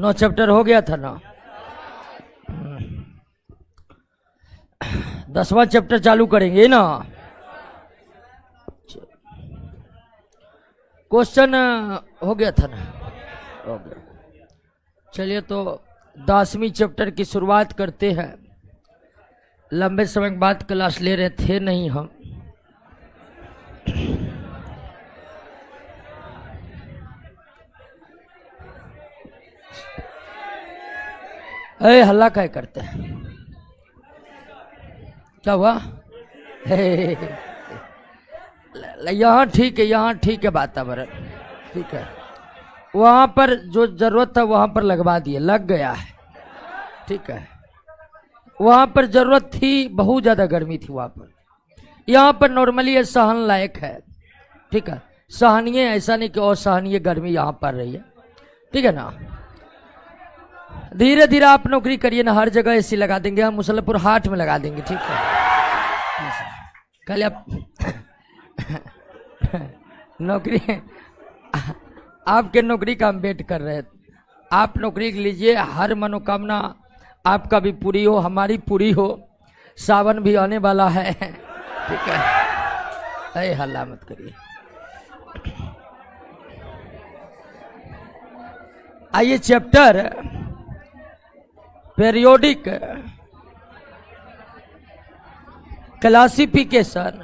9 chapter हो गया था ना। 10वां चैप्टर चालू करेंगे ना। क्वेश्चन हो गया था ना, हो गया। चलिए तो 10वीं चैप्टर की शुरुआत करते हैं। लंबे समय के बाद क्लास ले रहे थे नहीं हम। अरे हल्ला क्या करते हैं, क्या हुआ? यहाँ ठीक है, यहाँ ठीक है, वातावरण ठीक है। वहाँ पर जो जरूरत था वहाँ पर लगवा दिए, लग गया है, ठीक है। वहाँ पर जरूरत थी, बहुत ज़्यादा गर्मी थी वहाँ पर। यहाँ पर नॉर्मली ये सहन लायक है, ठीक है। सहनीय, ऐसा नहीं कि असहनीय गर्मी यहाँ पर रही है, ठीक है ना। धीरे धीरे आप नौकरी करिए ना, हर जगह एसी लगा देंगे हम, मुसल्लपुर हाट में लगा देंगे, ठीक है। कल आप नौकरी, आपके नौकरी का हम वेट कर रहे हैं। आप नौकरी लीजिए, हर मनोकामना आपका भी पूरी हो, हमारी पूरी हो। सावन भी आने वाला है, ठीक है। अरे हल्ला मत करिए। आइए chapter periodic classification,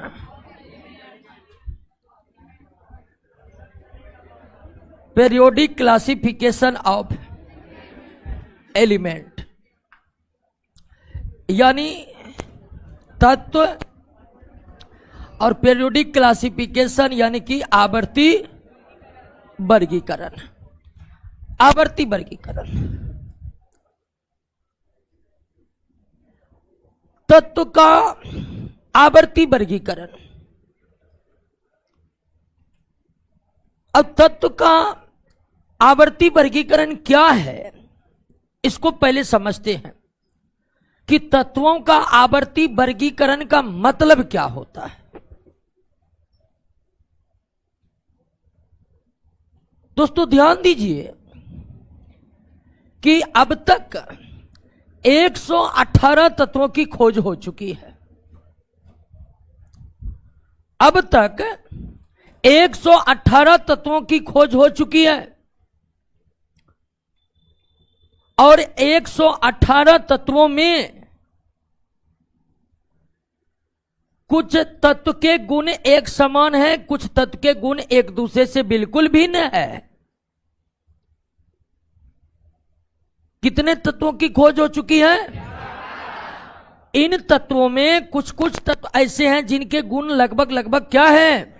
periodic classification of element, यानी तत्व, और पीरियोडिक क्लासिफिकेशन यानी कि आवर्ती वर्गीकरण। आवर्ती वर्गीकरण, तत्व का आवर्ती वर्गीकरण। अब तत्व का आवर्ती वर्गीकरण क्या है, इसको पहले समझते हैं कि तत्वों का आवर्ती वर्गीकरण का मतलब क्या होता है। दोस्तों ध्यान दीजिए कि अब तक 118 तत्वों की खोज हो चुकी है। अब तक 118 तत्वों की खोज हो चुकी है, और 118 तत्वों में कुछ तत्व के गुण एक समान है, कुछ तत्व के गुण एक दूसरे से बिल्कुल भिन्न है। कितने तत्वों की खोज हो चुकी है? इन तत्वों में कुछ कुछ तत्व ऐसे हैं जिनके गुण लगभग लगभग क्या है,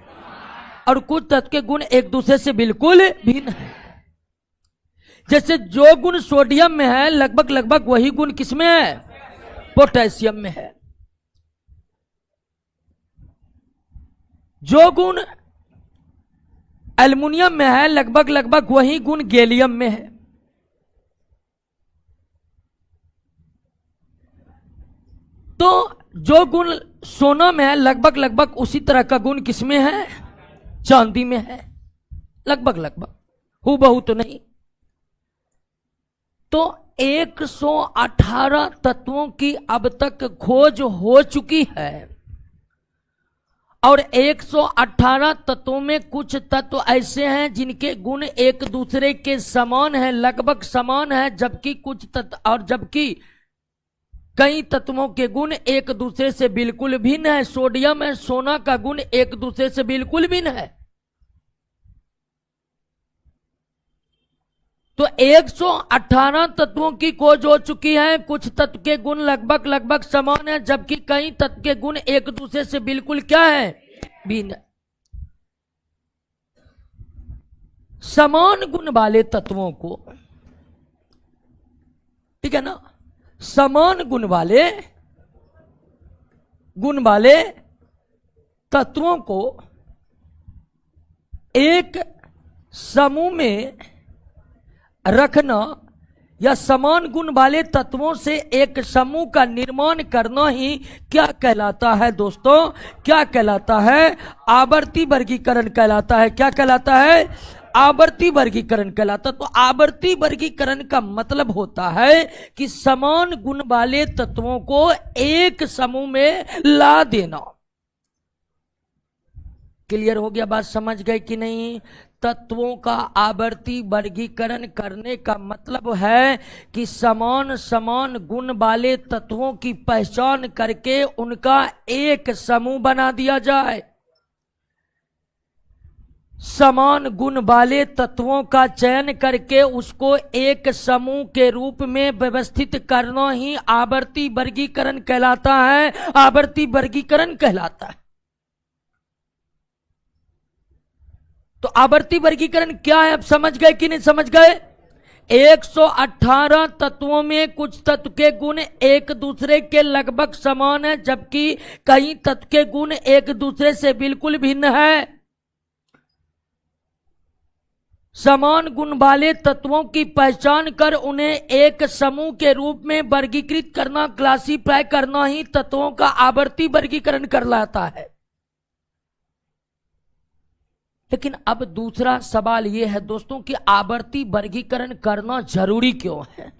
और कुछ तत्व के गुण एक दूसरे से बिल्कुल भिन्न है। जैसे जो गुण सोडियम में है लगभग लगभग वही गुण किसमें है? पोटेशियम में है। जो गुण एल्युमिनियम में है लगभग लगभग वही गुण गैलियम में है। तो जो गुण सोना में है लगभग लगभग उसी तरह का गुण किसमें है? चांदी में है, लगभग लगभग, हूबहू तो नहीं। तो 118 तत्वों की अब तक खोज हो चुकी है, और 118 तत्वों में कुछ तत्व ऐसे हैं जिनके गुण एक दूसरे के समान हैं, लगभग समान है, जबकि कुछ तत्व, और जबकि कई तत्वों के गुण एक दूसरे से बिल्कुल भिन्न है। सोडियम है, सोना का गुण एक दूसरे से बिल्कुल भिन्न है। तो 118 तत्वों की खोज हो चुकी है, कुछ तत्व के गुण लगभग लगभग समान है, जबकि कई तत्व के गुण एक दूसरे से बिल्कुल क्या है? भिन्न। समान गुण वाले तत्वों को, ठीक है ना, समान गुण वाले तत्वों को एक समूह में रखना, या समान गुण वाले तत्वों से एक समूह का निर्माण करना ही क्या कहलाता है दोस्तों? क्या कहलाता है? आवर्ती वर्गीकरण कहलाता है। क्या कहलाता है? आवर्ती वर्गीकरण कहलाता। तो आवर्ती वर्गीकरण का मतलब होता है कि समान गुण वाले तत्वों को एक समूह में ला देना। क्लियर हो गया? बात समझ गए कि नहीं? तत्वों का आवर्ती वर्गीकरण करने का मतलब है कि समान समान गुण वाले तत्वों की पहचान करके उनका एक समूह बना दिया जाए। समान गुण वाले तत्वों का चयन करके उसको एक समूह के रूप में व्यवस्थित करना ही आवर्ती वर्गीकरण कहलाता है, आवर्ती वर्गीकरण कहलाता है। तो आवर्ती वर्गीकरण क्या है? अब समझ गए कि नहीं समझ गए? 118 तत्वों में कुछ तत्व के गुण एक दूसरे के लगभग समान है, जबकि कई तत्व के गुण एक दूसरे से बिल्कुल भिन्न है। समान गुण वाले तत्वों की पहचान कर उन्हें एक समूह के रूप में वर्गीकृत करना, क्लासीफाई करना ही तत्वों का आवर्ती वर्गीकरण कहलाता है। लेकिन अब दूसरा सवाल यह है दोस्तों कि आवर्ती वर्गीकरण करना जरूरी क्यों है?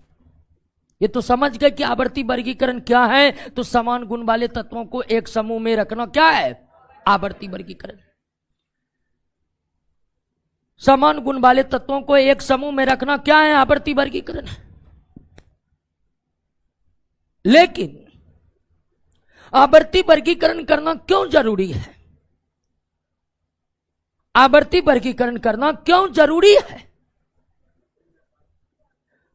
ये तो समझ गए कि आवर्ती वर्गीकरण क्या है। तो समान गुण वाले तत्वों को एक समूह में रखना क्या है? आवर्ती वर्गीकरण। समान गुण वाले तत्वों को एक समूह में रखना क्या है? आवर्ती वर्गीकरण। लेकिन आवर्ती वर्गीकरण करना क्यों जरूरी है? आवर्ती वर्गीकरण करना क्यों जरूरी है?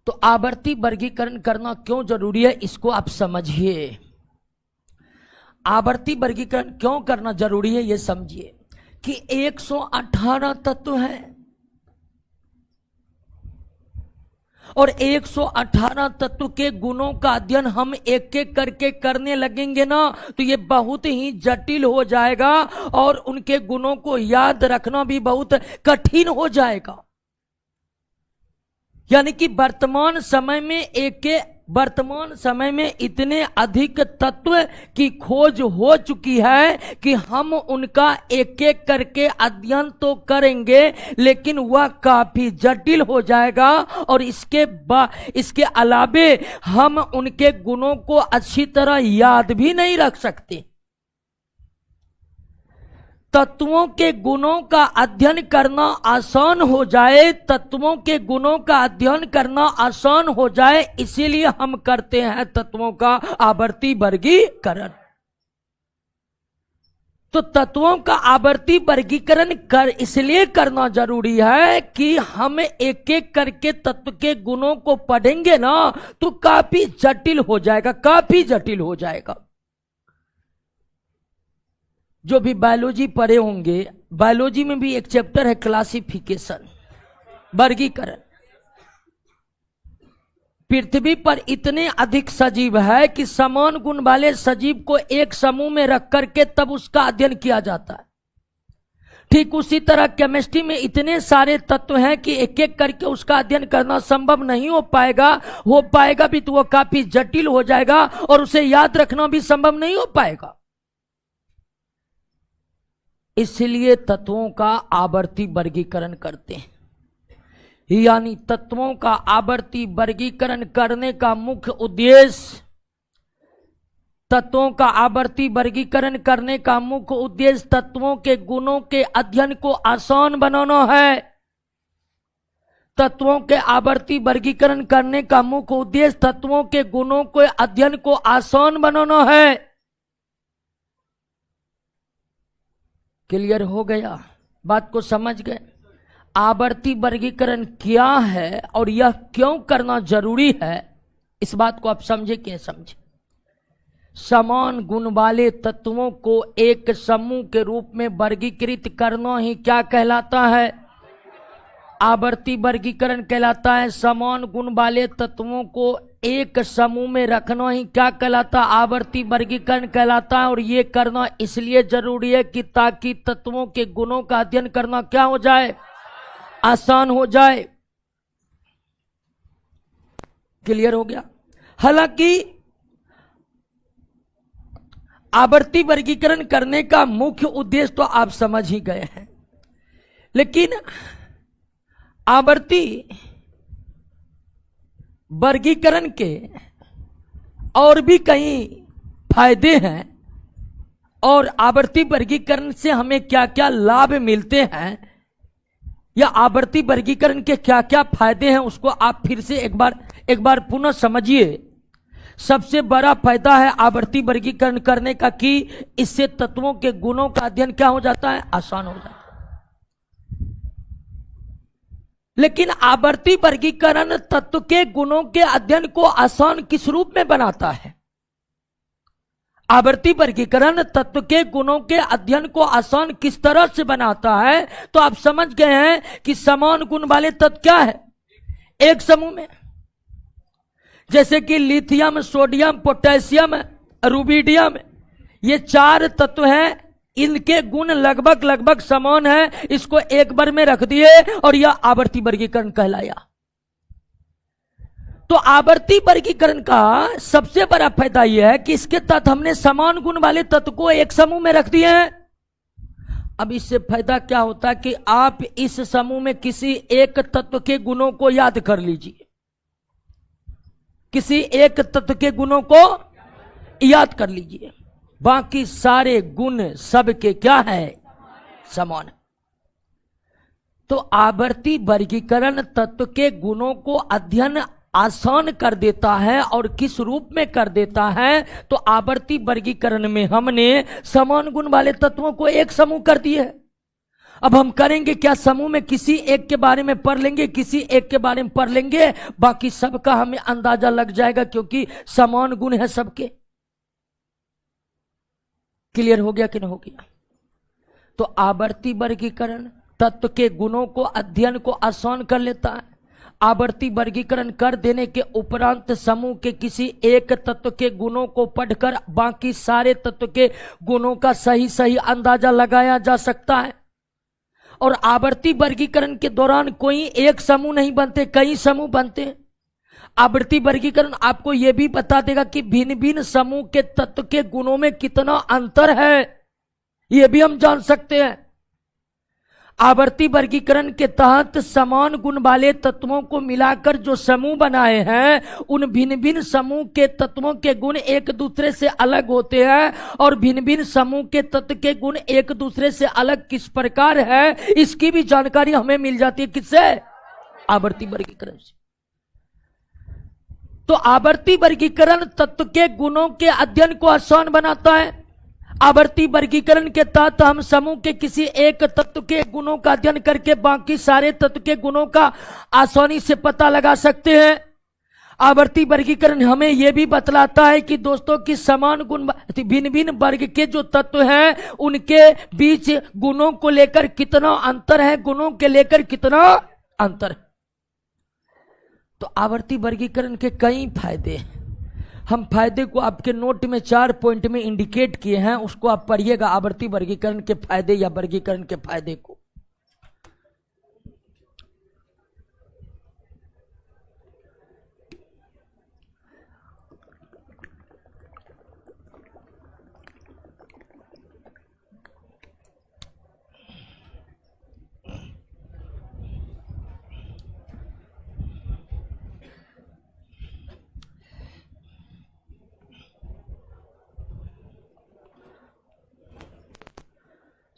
तो आवर्ती वर्गीकरण करना क्यों जरूरी है, इसको आप समझिए। आवर्ती वर्गीकरण क्यों करना जरूरी है ये समझिए कि 118 तत्व हैं और 118 तत्व के गुणों का अध्ययन हम एक एक करके करने लगेंगे ना, तो ये बहुत ही जटिल हो जाएगा और उनके गुणों को याद रखना भी बहुत कठिन हो जाएगा। यानी कि वर्तमान समय में इतने अधिक तत्व की खोज हो चुकी है कि हम उनका एक एक करके अध्ययन तो करेंगे, लेकिन वह काफी जटिल हो जाएगा और इसके अलावे हम उनके गुणों को अच्छी तरह याद भी नहीं रख सकते। तत्वों के गुणों का अध्ययन करना आसान हो जाए, तत्वों के गुणों का अध्ययन करना आसान हो जाए, इसीलिए हम करते हैं तत्वों का आवर्ती वर्गीकरण। तो तत्वों का आवर्ती वर्गीकरण इसलिए करना जरूरी है कि हम एक एक करके तत्व के गुणों को पढ़ेंगे ना तो काफी जटिल हो जाएगा, काफी जटिल हो जाएगा। जो भी बायोलॉजी पढ़े होंगे, बायोलॉजी में भी एक चैप्टर है क्लासिफिकेशन, वर्गीकरण। पृथ्वी पर इतने अधिक सजीव है कि समान गुण वाले सजीव को एक समूह में रख करके तब उसका अध्ययन किया जाता है। ठीक उसी तरह केमिस्ट्री में इतने सारे तत्व हैं कि एक एक करके उसका अध्ययन करना संभव नहीं हो पाएगा भी तो वो काफी जटिल हो जाएगा और उसे याद रखना भी संभव नहीं हो पाएगा। इसलिए तत्वों का आवर्ती वर्गीकरण करते हैं। यानी तत्वों का आवर्ती वर्गीकरण करने का मुख्य उद्देश्य, तत्वों का आवर्ती वर्गीकरण करने का मुख्य उद्देश्य तत्वों के गुणों के अध्ययन को आसान बनाना है। तत्वों के आवर्ती वर्गीकरण करने का मुख्य उद्देश्य तत्वों के गुणों के अध्ययन को आसान बनाना है। क्लियर हो गया? बात को समझ गए? आवर्ती वर्गीकरण क्या है और यह क्यों करना जरूरी है, इस बात को आप समझे कि समझे। समान गुण वाले तत्वों को एक समूह के रूप में वर्गीकृत करना ही क्या कहलाता है? आवर्ती वर्गीकरण कहलाता है। समान गुण वाले तत्वों को एक समूह में रखना ही क्या कहलाता? आवर्ती वर्गीकरण कहलाता है। और ये करना इसलिए जरूरी है कि ताकि तत्वों के गुणों का अध्ययन करना क्या हो जाए? आसान हो जाए। क्लियर हो गया? हालांकि आवर्ती वर्गीकरण करने का मुख्य उद्देश्य तो आप समझ ही गए हैं, लेकिन आवर्ती वर्गीकरण के और भी कई फायदे हैं और आवर्ती वर्गीकरण से हमें क्या क्या लाभ मिलते हैं या आवर्ती वर्गीकरण के क्या क्या फायदे हैं उसको आप फिर से एक बार पुनः समझिए। सबसे बड़ा फायदा है आवर्ती वर्गीकरण करने का कि इससे तत्वों के गुणों का अध्ययन क्या हो जाता है, आसान हो जाता है। लेकिन आवर्ती वर्गीकरण तत्व के गुणों के अध्ययन को आसान किस रूप में बनाता है? आवर्ती वर्गीकरण तत्व के गुणों के अध्ययन को आसान किस तरह से बनाता है? तो आप समझ गए हैं कि समान गुण वाले तत्व क्या है एक समूह में, जैसे कि लिथियम, सोडियम, पोटेशियम, रुबिडियम, ये 4 तत्व हैं। इनके गुण लगभग समान है। इसको एक बार में रख दिए और यह आवर्ती वर्गीकरण कहलाया। तो आवर्ती वर्गीकरण का सबसे बड़ा फायदा यह है कि इसके तहत हमने समान गुण वाले तत्व को एक समूह में रख दिए हैं। अब इससे फायदा क्या होता है कि आप इस समूह में किसी एक तत्व के गुणों को याद कर लीजिए, किसी एक तत्व के गुणों को याद कर लीजिए, बाकी सारे गुण सबके क्या है, समान। तो आवर्ती वर्गीकरण तत्व के गुणों को अध्ययन आसान कर देता है। और किस रूप में कर देता है? तो आवर्ती वर्गीकरण में हमने समान गुण वाले तत्वों को एक समूह कर दिए है। अब हम करेंगे क्या, समूह में किसी एक के बारे में पढ़ लेंगे, किसी एक के बारे में पढ़ लेंगे, बाकी सबका हमें अंदाजा लग जाएगा क्योंकि समान गुण है सबके। क्लियर हो गया कि नहीं हो गया? तो आवर्ती वर्गीकरण तत्व के गुणों को अध्ययन को आसान कर लेता है। आवर्ती वर्गीकरण कर देने के उपरांत समूह के किसी एक तत्व के गुणों को पढ़कर बाकी सारे तत्व के गुणों का सही अंदाजा लगाया जा सकता है। और आवर्ती वर्गीकरण के दौरान कोई एक समूह नहीं बनते, कई समूह बनते हैं। आवर्ती वर्गीकरण आपको यह भी बता देगा कि भिन्न भिन्न समूह के तत्व के गुणों में कितना अंतर है, यह भी हम जान सकते हैं। आवर्ती वर्गीकरण के तहत समान गुण वाले तत्वों को मिलाकर जो समूह बनाए हैं, उन भिन्न भिन्न समूह के तत्वों के गुण एक दूसरे से अलग होते हैं। और भिन्न भिन्न समूह के तत्व के गुण एक दूसरे से अलग किस प्रकार है, इसकी भी जानकारी हमें मिल जाती है। किससे? आवर्ती वर्गीकरण से। तो आवर्ती वर्गीकरण तत्व के गुणों के अध्ययन को आसान बनाता है। आवर्ती वर्गीकरण के तहत हम समूह के किसी एक तत्व के गुणों का अध्ययन करके बाकी सारे तत्व के गुणों का आसानी से पता लगा सकते हैं। आवर्ती वर्गीकरण हमें यह भी बतलाता है कि दोस्तों की समान गुण भिन्न भिन्न वर्ग के जो तत्व हैं उनके बीच गुणों को लेकर कितना अंतर है, गुणों के लेकर कितना अंतर है। तो आवर्ती वर्गीकरण के कई फायदे हैं। हम फायदे को आपके नोट में 4 पॉइंट में इंडिकेट किए हैं, उसको आप पढ़िएगा, आवर्ती वर्गीकरण के फायदे या वर्गीकरण के फायदे को।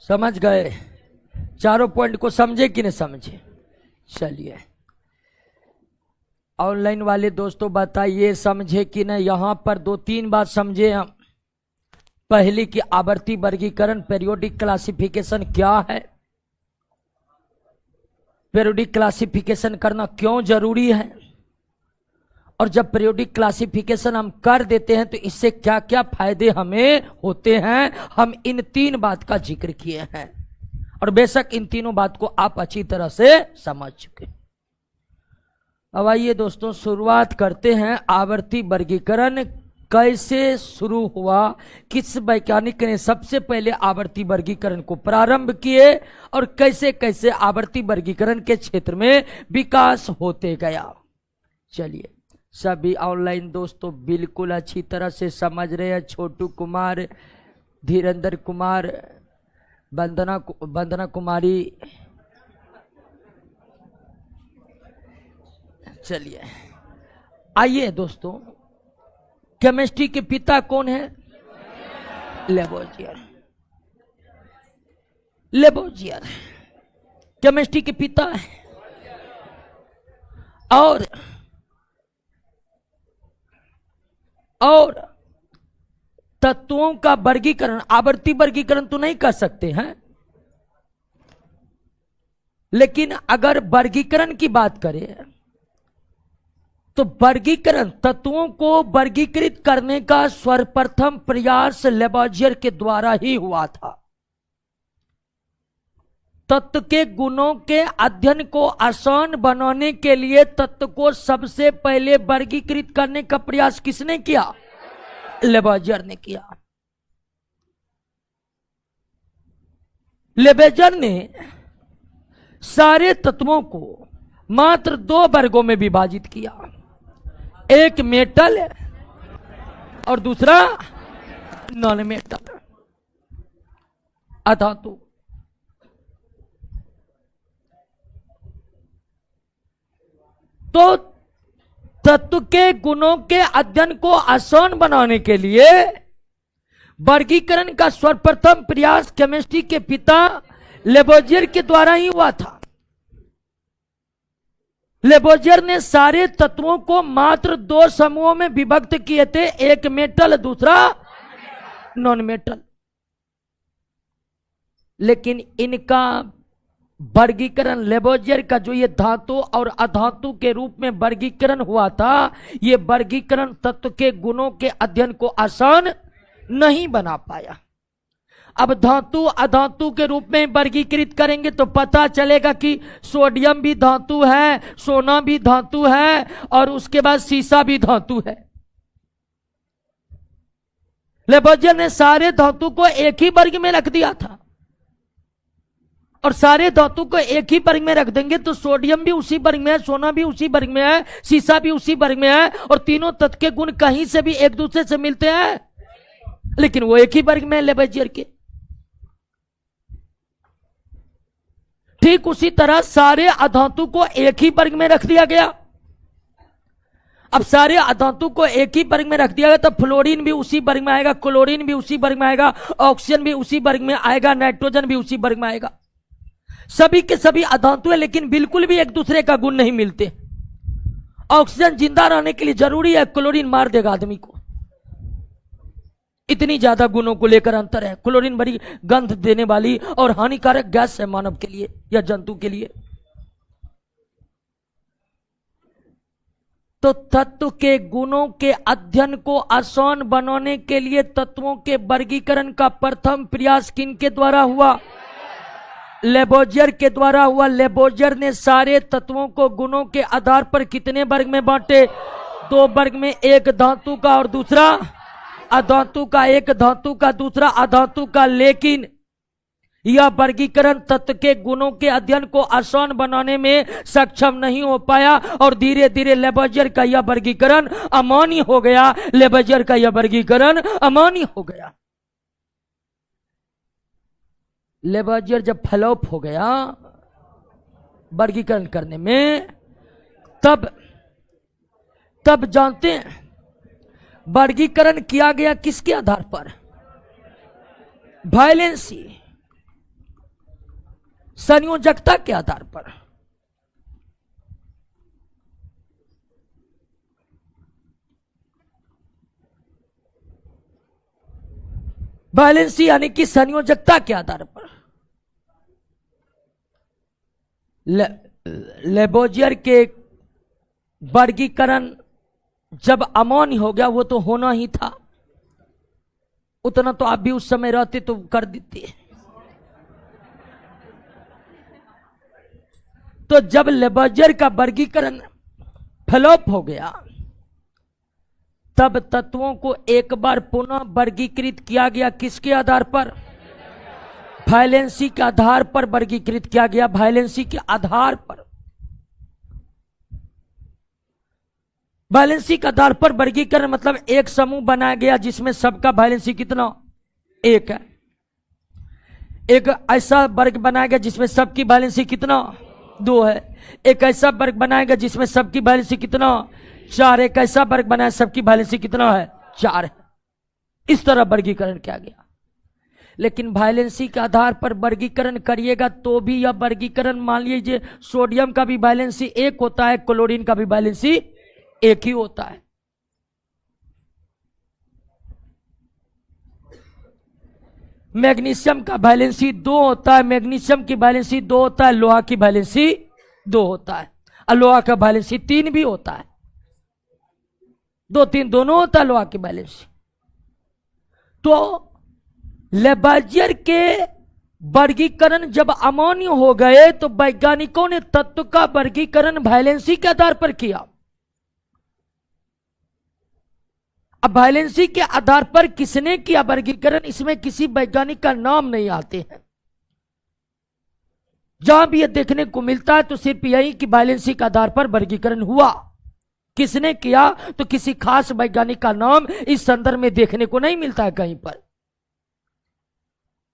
समझ गए? चारों पॉइंट को समझे कि नहीं समझे? चलिए, ऑनलाइन वाले दोस्तों बताइए समझे कि नहीं। यहां पर 2-3 बात समझे हम। पहली कि आवर्ती वर्गीकरण पीरियोडिक क्लासिफिकेशन क्या है, पीरियोडिक क्लासिफिकेशन करना क्यों जरूरी है, और जब पीरियोडिक क्लासिफिकेशन हम कर देते हैं तो इससे क्या क्या फायदे हमें होते हैं। हम इन 3 बात का जिक्र किए हैं और बेशक इन तीनों बात को आप अच्छी तरह से समझ चुके। अब आइए दोस्तों शुरुआत करते हैं। आवर्ती वर्गीकरण कैसे शुरू हुआ, किस वैज्ञानिक ने सबसे पहले आवर्ती वर्गीकरण को प्रारंभ किए और कैसे कैसे आवर्ती वर्गीकरण के क्षेत्र में विकास होते गया। चलिए, सभी ऑनलाइन दोस्तों बिल्कुल अच्छी तरह से समझ रहे हैं। छोटू कुमार, धीरेन्द्र कुमार, वंदना कुमारी, चलिए आइए दोस्तों, केमिस्ट्री के पिता कौन है? लेबोजियर। लेबोजियर केमिस्ट्री के पिता है। और तत्वों का वर्गीकरण, आवर्ती वर्गीकरण तो नहीं कर सकते हैं, लेकिन अगर वर्गीकरण की बात करें तो वर्गीकरण, तत्वों को वर्गीकृत करने का सर्वप्रथम प्रयास लेबोजियर के द्वारा ही हुआ था। तत्व के गुणों के अध्ययन को आसान बनाने के लिए तत्व को सबसे पहले वर्गीकृत करने का प्रयास किसने किया? लेबोजियर ने किया। लेबोजियर ने सारे तत्वों को मात्र 2 वर्गों में विभाजित किया, एक मेटल और दूसरा नॉन मेटल, अधातु। तो तत्व के गुणों के अध्ययन को आसान बनाने के लिए वर्गीकरण का सर्वप्रथम प्रयास केमिस्ट्री के पिता लेबोजियर के द्वारा ही हुआ था। लेबोजियर ने सारे तत्वों को मात्र 2 समूहों में विभक्त किए थे, एक मेटल दूसरा नॉन मेटल। लेकिन इनका वर्गीकरण, लेबोजियर का जो ये धातु और अधातु के रूप में वर्गीकरण हुआ था, ये वर्गीकरण तत्व के गुणों के अध्ययन को आसान नहीं बना पाया। अब धातु अधातु के रूप में वर्गीकृत करेंगे तो पता चलेगा कि सोडियम भी धातु है, सोना भी धातु है और उसके बाद सीसा भी धातु है। लेबोजियर ने सारे धातु को एक ही वर्ग में रख दिया था, और सारे धातु को एक ही वर्ग में रख देंगे तो सोडियम भी उसी वर्ग में है, सोना भी उसी वर्ग में है, सीसा भी उसी वर्ग में है, और तीनों तत्व के गुण कहीं से भी एक दूसरे से मिलते हैं, लेकिन वो एक ही वर्ग में है लेबोजियर के। ठीक उसी तरह सारे अधातु को एक ही वर्ग में रख दिया गया। अब सारे अधातु को एक ही वर्ग में रख दिया गया तो फ्लोरीन भी उसी वर्ग में आएगा, क्लोरीन भी उसी वर्ग में आएगा, ऑक्सीजन भी उसी वर्ग में आएगा, नाइट्रोजन भी उसी वर्ग में आएगा। सभी के सभी अधातु है, लेकिन बिल्कुल भी एक दूसरे का गुण नहीं मिलते। ऑक्सीजन जिंदा रहने के लिए जरूरी है, क्लोरीन मार देगा आदमी को। इतनी ज्यादा गुणों को लेकर अंतर है। क्लोरीन बड़ी गंध देने वाली और हानिकारक गैस है मानव के लिए या जंतु के लिए। तो तत्व के गुणों के अध्ययन को आसान बनाने के लिए तत्वों के वर्गीकरण का प्रथम प्रयास किनके द्वारा हुआ? लेबोजियर के द्वारा हुआ। लेबोजियर ने सारे तत्वों को गुणों के आधार पर कितने वर्ग में बांटे? 2 वर्ग में, एक धातु का और दूसरा अधातु का, एक धातु का दूसरा अधातु का। लेकिन यह वर्गीकरण तत्व के गुणों के अध्ययन को आसान बनाने में सक्षम नहीं हो पाया और धीरे धीरे लेबोजियर का यह वर्गीकरण अमान्य हो गया। लेबोजियर का यह वर्गीकरण अमान्य हो गया। लेबोजियर जब फ्लॉप हो गया वर्गीकरण करने में, तब जानते हैं वर्गीकरण किया गया किसके आधार पर? वैलेंसी, संयोजकता के आधार पर। वैलेंसी यानी कि संयोजकता के आधार पर। लेबोजियर के वर्गीकरण जब अमान्य हो गया, वो तो होना ही था, उतना तो आप भी उस समय रहते तो कर देते। तो जब लेबोजियर का वर्गीकरण फ्लॉप हो गया, तब तत्वों को एक बार पुनः वर्गीकृत किया गया। किसके आधार पर? वैलेंसी के आधार पर वर्गीकृत किया गया। वैलेंसी के आधार पर, वैलेंसी के आधार पर वर्गीकरण मतलब एक समूह बनाया गया जिसमें सबका वैलेंसी कितना? 1 है। एक ऐसा वर्ग बनाया गया जिसमें सबकी वैलेंसी कितना? 2 है। एक ऐसा वर्ग बनाएगा जिसमें सबकी वैलेंसी कितना 4। एक ऐसा वर्ग बनाया सबकी वैलेंसी कितना है 4 है। इस तरह वर्गीकरण किया गया। लेकिन वैलेंसी के आधार पर वर्गीकरण करिएगा तो भी यह वर्गीकरण, मान लीजिए सोडियम का भी वैलेंसी 1 होता है, क्लोरीन का भी वैलेंसी 1 ही होता है। मैग्नीशियम का वैलेंसी 2 होता है, मैग्नीशियम की वैलेंसी 2 होता है, लोहा की वैलेंसी 2 होता है, और लोहा का वैलेंसी 3 भी होता है। 2 3 दोनों होता है लोहा की वैलेंसी। तो लेबेजियर के वर्गीकरण जब अमान्य हो गए तो वैज्ञानिकों ने तत्व का वर्गीकरण वैलेंसी के आधार पर किया। अब वैलेंसी के आधार पर किसने किया वर्गीकरण, इसमें किसी वैज्ञानिक का नाम नहीं आते हैं। जहां भी यह देखने को मिलता है तो सिर्फ यही कि वैलेंसी के आधार पर वर्गीकरण हुआ। किसने किया तो किसी खास वैज्ञानिक का नाम इस संदर्भ में देखने को नहीं मिलता है कहीं पर।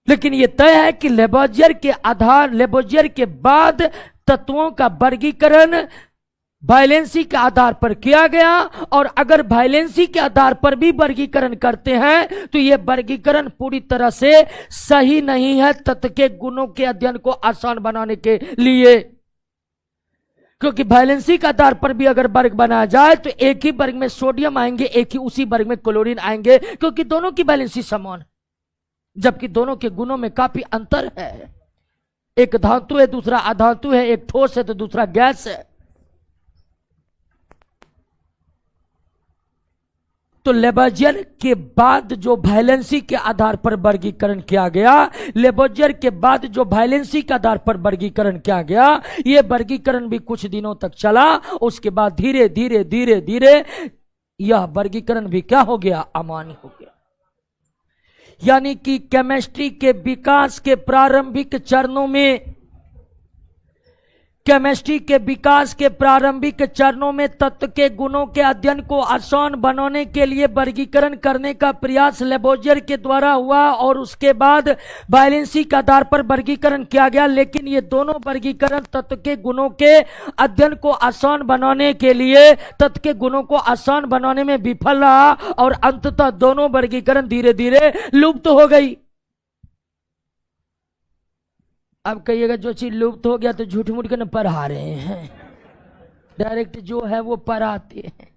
लेकिन यह तय है कि लेबेजियर के बाद तत्वों का वर्गीकरण वैलेंसी के आधार पर किया गया। और अगर वैलेंसी के आधार पर भी वर्गीकरण करते हैं तो यह वर्गीकरण पूरी तरह से सही नहीं है तत्व के गुणों के अध्ययन को आसान बनाने के लिए। क्योंकि वैलेंसी के आधार पर भी अगर वर्ग बनाया जाए तो एक ही वर्ग में सोडियम आएंगे, एक ही उसी वर्ग में क्लोरीन आएंगे, क्योंकि दोनों की वैलेंसी समान है, जबकि दोनों के गुणों में काफी अंतर है। एक धातु है, दूसरा अधातु है, एक ठोस है तो दूसरा गैस है। तो लेबेजियर के बाद जो वैलेंसी के आधार पर वर्गीकरण किया गया, लेबेजियर के बाद जो वैलेंसी के आधार पर वर्गीकरण किया गया, यह वर्गीकरण भी कुछ दिनों तक चला। उसके बाद धीरे धीरे धीरे धीरे यह वर्गीकरण भी क्या हो गया, अमान्य हो गया। यानी कि केमिस्ट्री के विकास के प्रारंभिक चरणों में तत्व के गुणों के अध्ययन को आसान बनाने के लिए वर्गीकरण करने का प्रयास लेबेजियर के द्वारा हुआ और उसके बाद वैलेंसी के आधार पर वर्गीकरण किया गया। लेकिन ये दोनों वर्गीकरण तत्व के गुणों के अध्ययन को आसान बनाने के लिए तत्व के गुणों को आसान बनाने में विफल रहा और अंततः दोनों वर्गीकरण धीरे धीरे लुप्त हो गई। अब कहिएगा जो चीज लुप्त हो गया तो झूठ मूठ के न पढ़ा रहे हैं, डायरेक्ट जो है वो पढ़ाते हैं।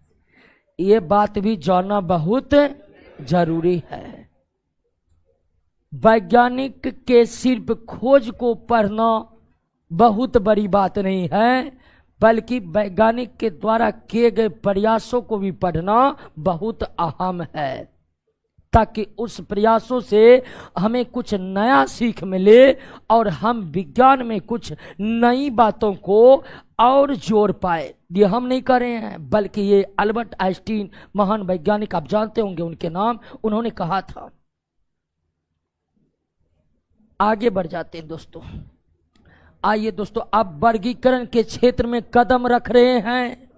ये बात भी जानना बहुत जरूरी है। वैज्ञानिक के सिर्फ खोज को पढ़ना बहुत बड़ी बात नहीं है, बल्कि वैज्ञानिक के द्वारा किए गए प्रयासों को भी पढ़ना बहुत अहम है, ताकि उस प्रयासों से हमें कुछ नया सीख मिले और हम विज्ञान में कुछ नई बातों को और जोड़ पाए। ये हम नहीं कर रहे हैं, बल्कि ये अल्बर्ट आइंस्टीन महान वैज्ञानिक, आप जानते होंगे उनके नाम, उन्होंने कहा था। आगे बढ़ जाते हैं दोस्तों। आइए दोस्तों, अब वर्गीकरण के क्षेत्र में कदम रख रहे हैं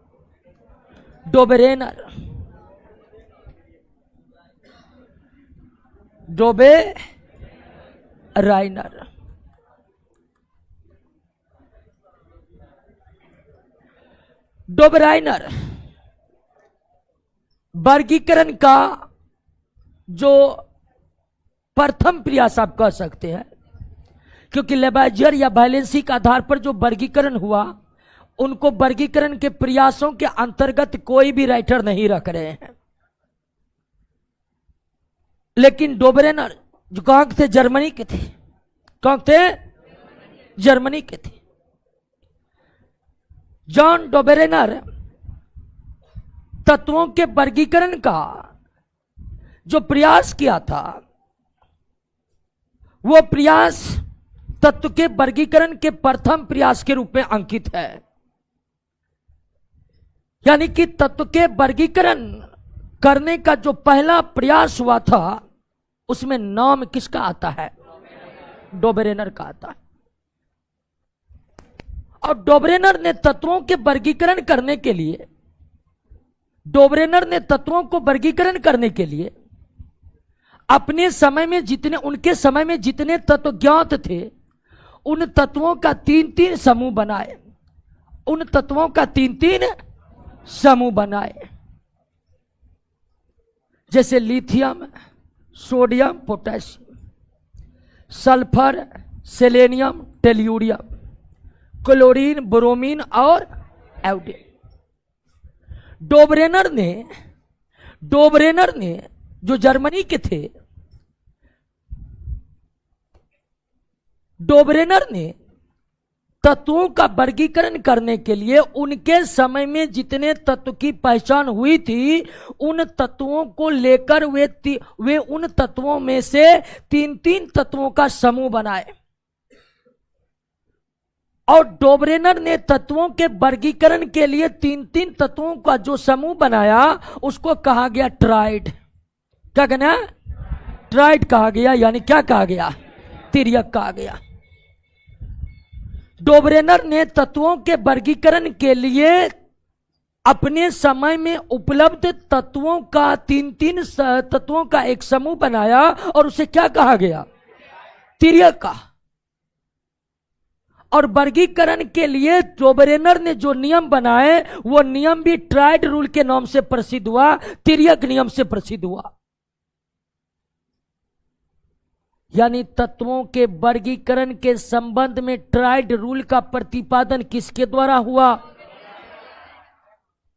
डोबरेनर। डोबेराइनर वर्गीकरण का जो प्रथम प्रयास आप कह सकते हैं, क्योंकि लेबेजियर या वैलेंसी के आधार पर जो वर्गीकरण हुआ, उनको वर्गीकरण के प्रयासों के अंतर्गत कोई भी राइटर नहीं रख रहे हैं। लेकिन डोबरेनर जो कहां के थे, जर्मनी के थे। कहां थे? जर्मनी के थे। जॉन डोबरेनर तत्वों के वर्गीकरण का जो प्रयास किया था, वो प्रयास तत्व के वर्गीकरण के प्रथम प्रयास के रूप में अंकित है। यानी कि तत्व के वर्गीकरण करने का जो पहला प्रयास हुआ था, उसमें नाम किसका आता है? डोबरेनर का आता है। और डोबरेनर ने तत्वों के वर्गीकरण करने के लिए अपने समय में उनके समय में जितने तत्व ज्ञात थे, उन तत्वों का 3-3 समूह बनाए, उन तत्वों का 3-3 समूह बनाए, जैसे lithium, sodium, potassium, sulphur, selenium, tellurium, chlorine, bromine और आयोडीन। डोबरेनर ने जो जर्मनी के थे, डोबरेनर ने तत्वों का वर्गीकरण करने के लिए उनके समय में जितने तत्व की पहचान हुई थी, उन तत्वों को लेकर वे उन तत्वों में से 3-3 तत्वों का समूह बनाए। और डोबरेनर ने तत्वों के वर्गीकरण के लिए 3-3 तत्वों का जो समूह बनाया, उसको कहा गया ट्राइड। क्या कहना? ट्राइड कहा गया, यानी क्या कहा गया? तिर्यक कहा गया। डोबरेनर ने तत्वों के वर्गीकरण के लिए अपने समय में उपलब्ध तत्वों का 3-3 तत्वों का एक समूह बनाया और उसे क्या कहा गया? तिर्यक कहा। और वर्गीकरण के लिए डोबरेनर ने जो नियम बनाए, वो नियम भी ट्राइड रूल के नाम से प्रसिद्ध हुआ, तिर्यक नियम से प्रसिद्ध हुआ। यानी तत्वों के वर्गीकरण के संबंध में ट्राइड रूल का प्रतिपादन किसके द्वारा हुआ?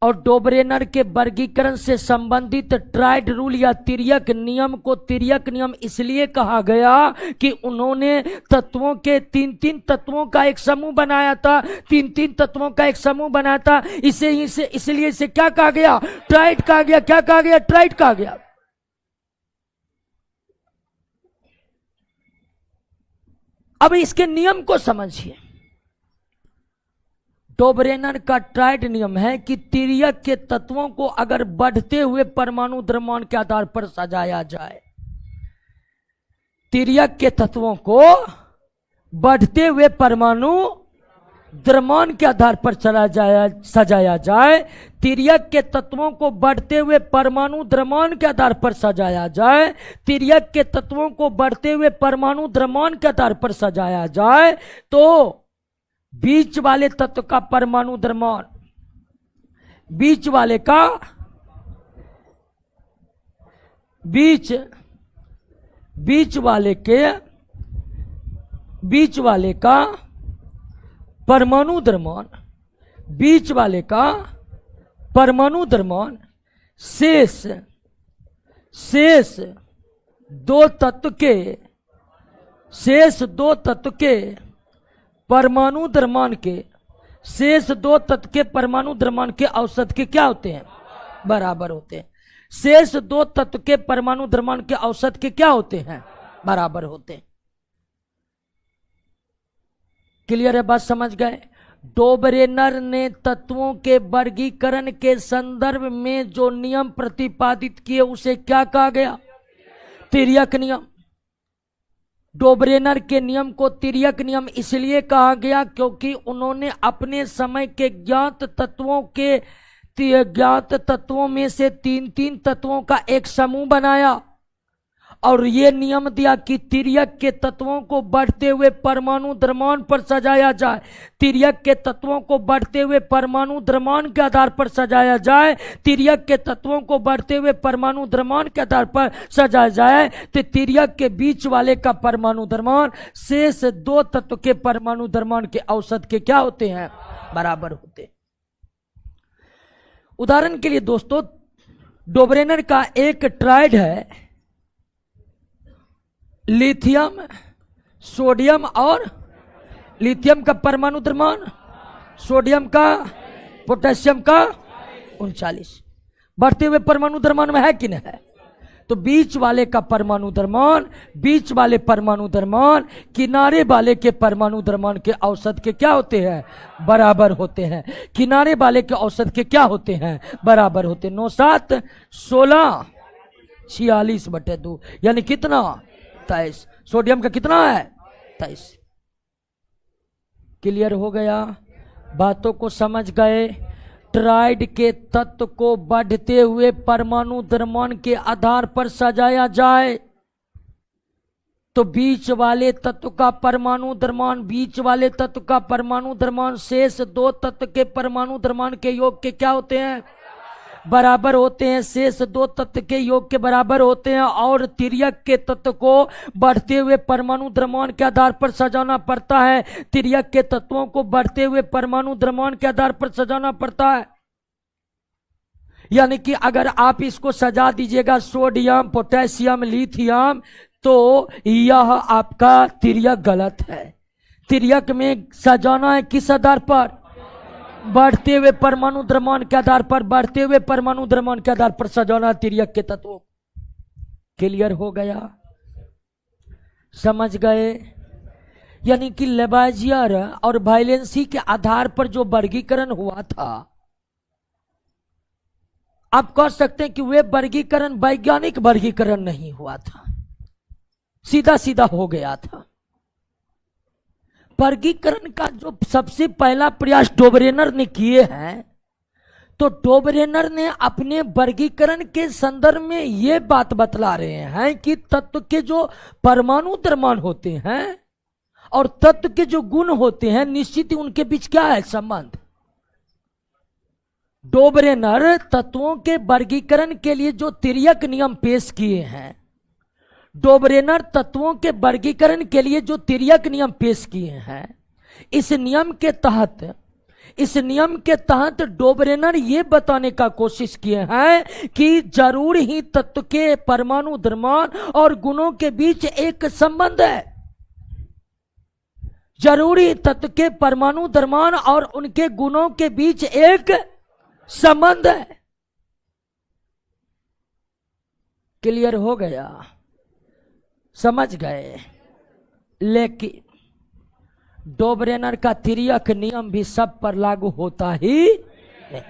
और डोबरेनर के वर्गीकरण से संबंधित ट्राइड रूल या तिर्यक नियम को तिर्यक नियम इसलिए कहा गया कि उन्होंने तत्वों के 3-3 तत्वों का एक समूह बनाया था, 3-3 तत्वों का एक समूह बनाया था। इसलिए इसे क्या कहा गया? ट्राइड कहा गया। क्या कहा गया? ट्राइड कहा गया। अब इसके नियम को समझिए। डोबरेनर का ट्राइड नियम है कि तिर्यक के तत्वों को अगर बढ़ते हुए परमाणु द्रव्यमान के आधार पर सजाया जाए, तिर्यक के तत्वों को बढ़ते हुए परमाणु द्रव्यमान के आधार पर सजाया जाए, तिर्यक के तत्वों को बढ़ते हुए परमाणु द्रव्यमान के आधार पर सजाया जाए, तिर्यक के तत्वों को बढ़ते हुए परमाणु द्रव्यमान के आधार पर सजाया जाए, तो बीच वाले तत्व का परमाणु द्रव्यमान, बीच वाले का परमाणु द्रव्यमान, बीच वाले का परमाणु द्रव्यमान शेष दो तत्व के परमाणु द्रव्यमान के शेष 2 तत्व के परमाणु द्रव्यमान के औसत के क्या होते हैं? बराबर होते हैं। शेष 2 तत्व के परमाणु द्रव्यमान के औसत के क्या होते हैं? बराबर होते हैं। क्लियर है? बात समझ गए? डोबरेनर ने तत्वों के वर्गीकरण के संदर्भ में जो नियम प्रतिपादित किए उसे क्या कहा गया? तिर्यक नियम। डोबरेनर के नियम को तिर्यक नियम इसलिए कहा गया क्योंकि उन्होंने अपने समय के ज्ञात तत्वों में से 3-3 तत्वों का एक समूह बनाया और ये नियम दिया कि तिर्यक के तत्वों को बढ़ते हुए परमाणु द्रव्यमान पर सजाया जाए, तिर्यक के तत्वों को बढ़ते हुए परमाणु द्रव्यमान के आधार पर सजाया जाए, तिर्यक के तत्वों को बढ़ते हुए परमाणु द्रव्यमान के आधार पर सजाया जाए, तो तिर्यक के बीच वाले का परमाणु द्रव्यमान शेष 2 तत्व के परमाणु द्रव्यमान के औसत के क्या होते हैं? बराबर होते। उदाहरण के लिए दोस्तों, डोबरेनर का एक ट्राइड है लिथियम, सोडियम और लिथियम का परमाणु द्रव्यमान, सोडियम का, पोटेशियम का 39 बढ़ते हुए परमाणु द्रव्यमान में है कि नहीं है? तो बीच वाले का परमाणु द्रव्यमान, बीच वाले परमाणु द्रव्यमान किनारे वाले के परमाणु द्रव्यमान के औसत के क्या होते हैं? बराबर होते हैं। किनारे वाले के औसत के क्या होते हैं? बराबर होते हैं। 9 7 16 46/2 यानी कितना? 23। सोडियम का कितना है? 23। क्लियर हो गया? बातों को समझ गए? ट्राइड के तत्व को बढ़ते हुए परमाणु द्रव्यमान के आधार पर सजाया जाए, तो बीच वाले तत्व का परमाणु द्रव्यमान, बीच वाले तत्व का परमाणु द्रव्यमान शेष दो तत्व के परमाणु द्रव्यमान के योग के क्या होते हैं? बराबर होते हैं। शेष दो तत्व के योग के बराबर होते हैं और तिर्यक के तत्व को बढ़ते हुए परमाणु द्रव्यमान के आधार पर सजाना पड़ता है। तिर्यक के तत्वों को बढ़ते हुए परमाणु द्रव्यमान के आधार पर सजाना पड़ता है। यानी कि अगर आप इसको सजा दीजिएगा सोडियम, पोटेशियम, लिथियम, तो यह आपका तिर्यक गलत है। तिर्यक में सजाना है किस आधार पर? बढ़ते हुए परमाणु द्रव्यमान के आधार पर, बढ़ते हुए परमाणु द्रव्यमान के आधार पर सजाना तिर्यक के तत्वों। क्लियर हो गया? समझ गए? यानी कि लेबाजियर और वायलेंसी के आधार पर जो वर्गीकरण हुआ था, आप कह सकते हैं कि वे वर्गीकरण वैज्ञानिक वर्गीकरण नहीं हुआ था, सीधा सीधा हो गया था। वर्गीकरण का जो सबसे पहला प्रयास डोबरेनर ने किए हैं, तो डोबरेनर ने अपने वर्गीकरण के संदर्भ में यह बात बतला रहे हैं कि तत्व के जो परमाणु द्रव्यमान होते हैं और तत्व के जो गुण होते हैं, निश्चित ही उनके बीच क्या है संबंध। डोबरेनर तत्वों के वर्गीकरण के लिए जो तिर्यक नियम पेश किए हैं, डोबरेनर तत्वों के वर्गीकरण के लिए जो तिर्यक नियम पेश किए हैं, इस नियम के तहत डोबरेनर ये बताने का कोशिश किए हैं कि जरूर ही तत्व के परमाणु द्रव्यमान और गुणों के बीच एक संबंध है। जरूरी तत्व के परमाणु द्रव्यमान और उनके गुणों के बीच एक संबंध है। क्लियर हो गया? समझ गए? लेकिन डोबरेनर का तिर्यक नियम भी सब पर लागू होता ही नहीं।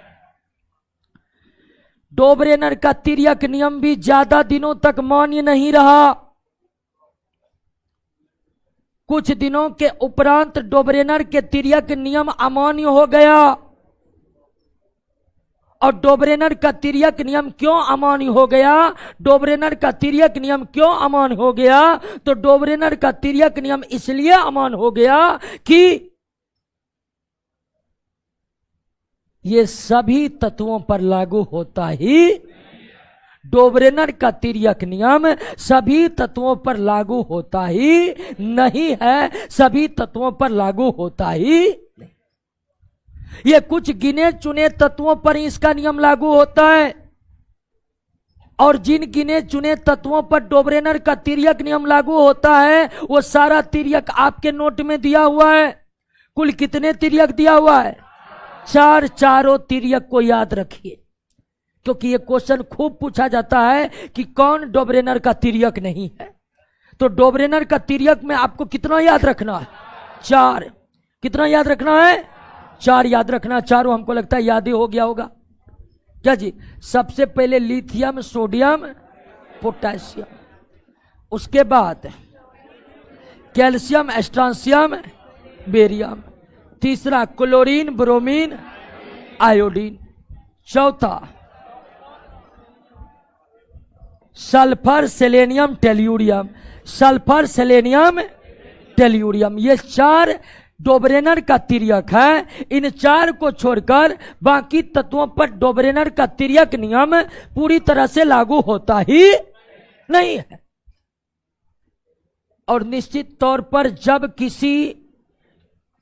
डोबरेनर का तिर्यक नियम भी ज्यादा दिनों तक मान्य नहीं रहा। कुछ दिनों के उपरांत डोबरेनर के तिर्यक नियम अमान्य हो गया। और डोबरेनर का तिर्यक नियम क्यों अमान्य हो गया? डोबरेनर का तिर्यक नियम क्यों अमान्य हो गया? तो डोबरेनर का तिर्यक नियम इसलिए अमान्य हो गया कि ये सभी तत्वों पर लागू होता ही। डोबरेनर का तिर्यक नियम सभी तत्वों पर लागू होता ही नहीं है, सभी तत्वों पर लागू होता ही नहीं। ये कुछ गिने चुने तत्वों पर इसका नियम लागू होता है और जिन गिने चुने तत्वों पर डोबरेनर का तिर्यक नियम लागू होता है, वो सारा तिर्यक आपके नोट में दिया हुआ है। कुल कितने तिर्यक दिया हुआ है? 4। चारों तिर्यक को याद रखिए, क्योंकि ये क्वेश्चन खूब पूछा जाता है कि कौन डोबरेनर का तिर्यक नहीं है। तो डोबरेनर का तिर्यक में आपको कितना याद रखना है? 4। कितना याद रखना है? 4 याद रखना। चारों हमको लगता है याद ही हो गया होगा। क्या जी? सबसे पहले लिथियम, सोडियम, पोटेशियम, उसके बाद कैल्शियम, स्ट्रांसियम, बेरियम, तीसरा क्लोरीन, ब्रोमीन, आयोडीन, चौथा sulphur, selenium, tellurium, sulphur, selenium, tellurium. ये 4 डोबरेनर का तिर्यक है। इन 4 को छोड़कर बाकी तत्वों पर डोबरेनर का तिर्यक नियम पूरी तरह से लागू होता ही नहीं है। और निश्चित तौर पर जब किसी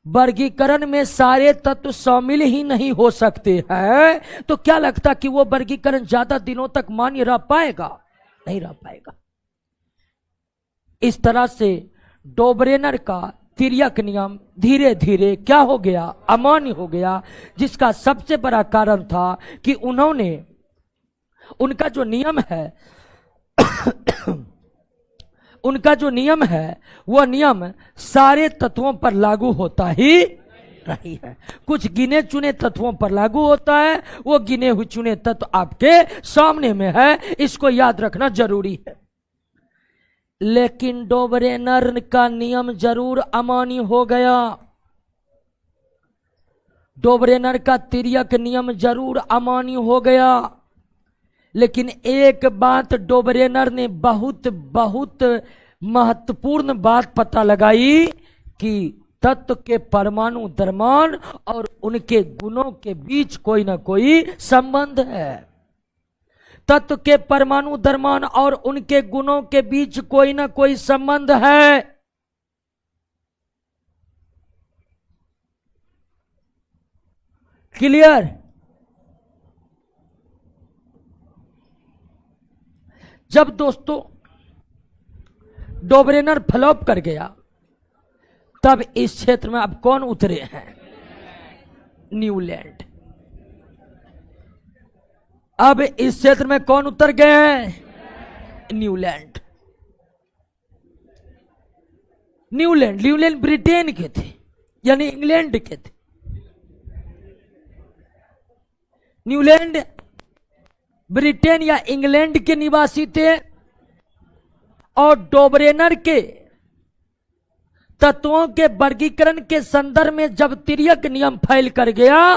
वर्गीकरण में सारे तत्व शामिल ही नहीं हो सकते हैं, तो क्या लगता कि वो वर्गीकरण ज्यादा दिनों तक मान्य रह पाएगा? नहीं रह पाएगा। इस तरह से डोबरेनर का तिर्यक नियम धीरे धीरे क्या हो गया? अमान्य हो गया, जिसका सबसे बड़ा कारण था कि उन्होंने उनका जो नियम है उनका जो नियम है वह नियम सारे तत्वों पर लागू होता ही नहीं है। कुछ गिने चुने तत्वों पर लागू होता है। वो गिने हुए चुने तत्व आपके सामने में है, इसको याद रखना जरूरी है। लेकिन डोबरेनर का नियम जरूर अमान्य हो गया। डोबरेनर का तिर्यक नियम जरूर अमान्य हो गया। लेकिन एक बात डोबरेनर ने बहुत बहुत महत्वपूर्ण बात पता लगाई कि तत्व के परमाणु द्रव्यमान और उनके गुणों के बीच कोई ना कोई संबंध है। तत्व के परमाणु द्रव्यमान और उनके गुणों के बीच कोई ना कोई संबंध है। क्लियर? जब दोस्तों डोबरेनर फ्लॉप कर गया, तब इस क्षेत्र में अब कौन उतरे हैं? न्यूलैंड। अब इस क्षेत्र में कौन उतर गए हैं? न्यूलैंड। न्यूलैंड न्यूलैंड ब्रिटेन के थे, यानी इंग्लैंड के थे। न्यूलैंड ब्रिटेन या इंग्लैंड के निवासी थे और डोबरेनर के तत्वों के वर्गीकरण के संदर्भ में जब तिर्यक नियम फैल कर गया,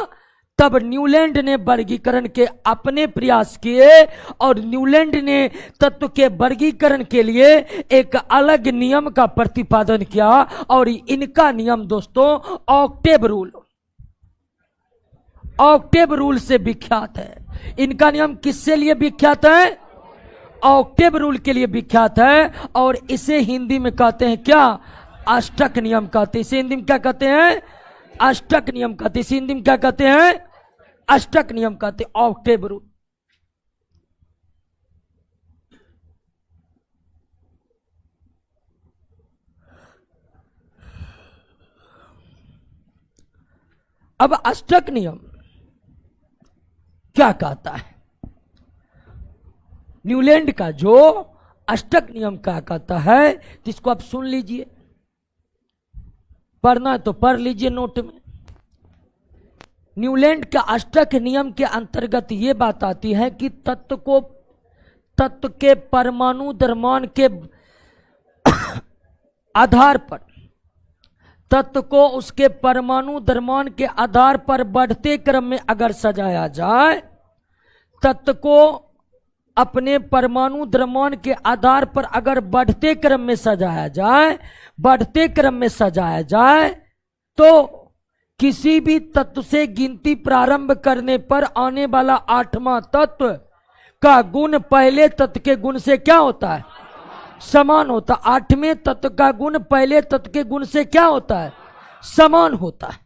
तब न्यूलैंड ने वर्गीकरण के अपने प्रयास किए और न्यूलैंड ने तत्व के वर्गीकरण के लिए एक अलग नियम का प्रतिपादन किया और इनका नियम दोस्तों ऑक्टेव रूल, ऑक्टेव रूल से विख्यात है। इनका नियम किससे लिए विख्यात है? ऑक्टेव रूल के लिए विख्यात है। और इसे हिंदी में कहते हैं क्या? अष्टक नियम कहते हैं। इसे हिंदी में क्या कहते हैं? अष्टक नियम कहते हैं। इसे हिंदी में क्या कहते हैं? अष्टक नियम कहते हैं, ऑक्टेव रूल। अब अष्टक नियम क्या कहता है? न्यूलैंड का जो अष्टक नियम क्या कहता है, जिसको आप सुन लीजिए, पढ़ना है तो पढ़ लीजिए नोट में। न्यूलैंड के अष्टक नियम के अंतर्गत ये बात आती है कि तत्व के परमाणु द्रव्यमान के आधार पर, तत्व को उसके परमाणु द्रव्यमान के आधार पर बढ़ते क्रम में अगर सजाया जाए, तत्व को अपने परमाणु द्रव्यमान के आधार पर अगर बढ़ते क्रम में सजाया जाए, बढ़ते क्रम में सजाया जाए, तो किसी भी तत्व से गिनती प्रारंभ करने पर आने वाला आठवां तत्व का गुण पहले तत्व के गुण से क्या होता है? समान होता। आठवें तत्व का गुण पहले तत्व के गुण से क्या होता है? समान होता है।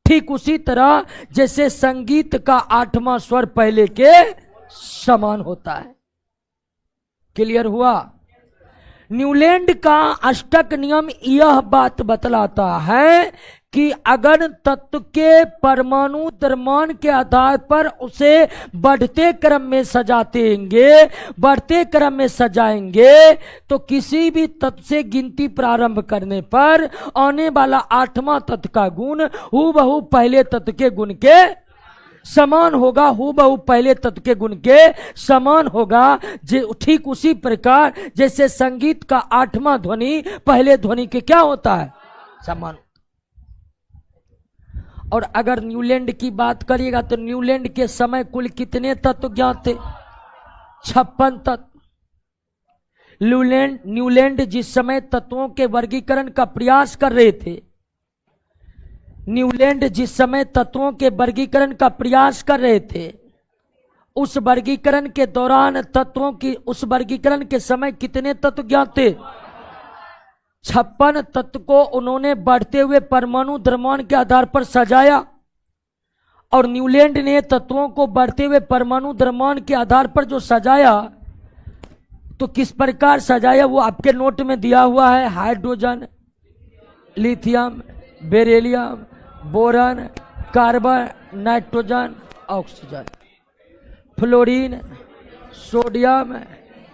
ठीक उसी तरह जैसे संगीत का आठवां स्वर पहले के समान होता है। क्लियर हुआ? न्यूलैंड का अष्टक नियम यह बात बतलाता है कि अगर तत्व के परमाणु द्रव्यमान के आधार पर उसे बढ़ते क्रम में बढ़ते क्रम में सजाएंगे, तो किसी भी तत्व से गिनती प्रारंभ करने पर आने वाला आठवां तत्व का गुण हूबहू पहले तत्व के गुण के समान होगा। हूबहू पहले तत्व के गुण के समान होगा। ठीक उसी प्रकार जैसे संगीत का आठवां ध्वनि पहले ध्वनि के क्या होता है? समान। और अगर न्यूलैंड की बात करिएगा तो न्यूलैंड के समय कुल कितने तत्व ज्ञात थे? 56 तत्व। न्यूलैंड जिस समय तत्वों के वर्गीकरण का प्रयास कर रहे थे, न्यूलैंड जिस समय तत्वों के वर्गीकरण का प्रयास कर रहे थे, उस वर्गीकरण के दौरान तत्वों की उस वर्गीकरण के समय कितने तत्व ज्ञात थे? 56 तत्व को उन्होंने बढ़ते हुए परमाणु द्रव्यमान के आधार पर सजाया। और न्यूलैंड ने तत्वों को बढ़ते हुए परमाणु द्रव्यमान के आधार पर जो सजाया, तो किस प्रकार सजाया वो आपके नोट में दिया हुआ है। Hydrogen, lithium, beryllium, boron, carbon, nitrogen, oxygen, fluorine, sodium,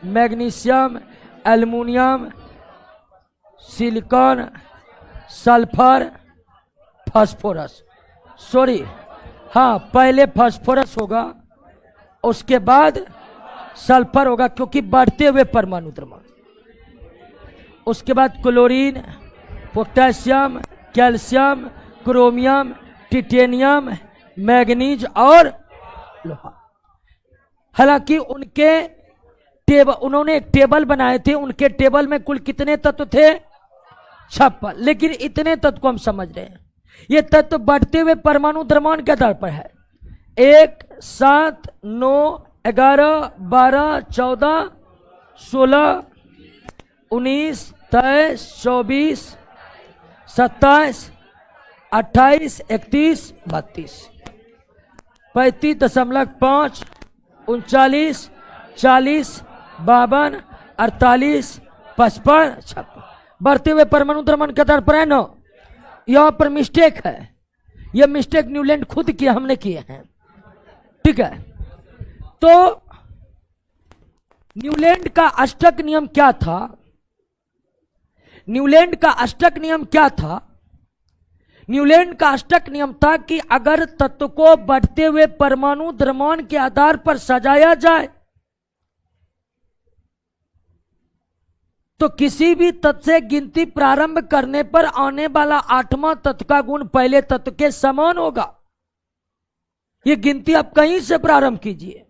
magnesium, aluminium, silicon, sulphur, phosphorus. Sorry, हाँ, पहले फास्फोरस होगा, उसके बाद सल्फर होगा, क्योंकि बढ़ते हुए परमाणु द्रव्यमान। उसके बाद chlorine, potassium, calcium, chromium, titanium, manganese और लोहा। हालांकि उनके टेबल, उन्होंने एक टेबल बनाए थे, उनके टेबल में कुल कितने तत्व थे? 56। लेकिन इतने तत्व को हम समझ रहे हैं, ये तत्व बढ़ते हुए परमाणु द्रव्यमान के आधार पर है। 1, 7, 9, 11, 12, 14, 16, 19, 23, 24, 27, 28, 31, 32, 35.5, 39, 40, 52, 48, 55, 56 बढ़ते हुए परमाणु द्रव्यमान के आधार पर है ना। यहां पर मिस्टेक है, यह मिस्टेक न्यूलैंड खुद किए, हमने किए हैं, ठीक है। तो न्यूलैंड का अष्टक नियम क्या था? न्यूलैंड का अष्टक नियम क्या था? न्यूलैंड का अष्टक नियम था कि अगर तत्व को बढ़ते हुए परमाणु द्रव्यमान के आधार पर सजाया जाए तो किसी भी तत्व से गिनती प्रारंभ करने पर आने वाला 8वां तत्व का गुण पहले तत्व के समान होगा। यह गिनती आप कहीं से प्रारंभ कीजिए,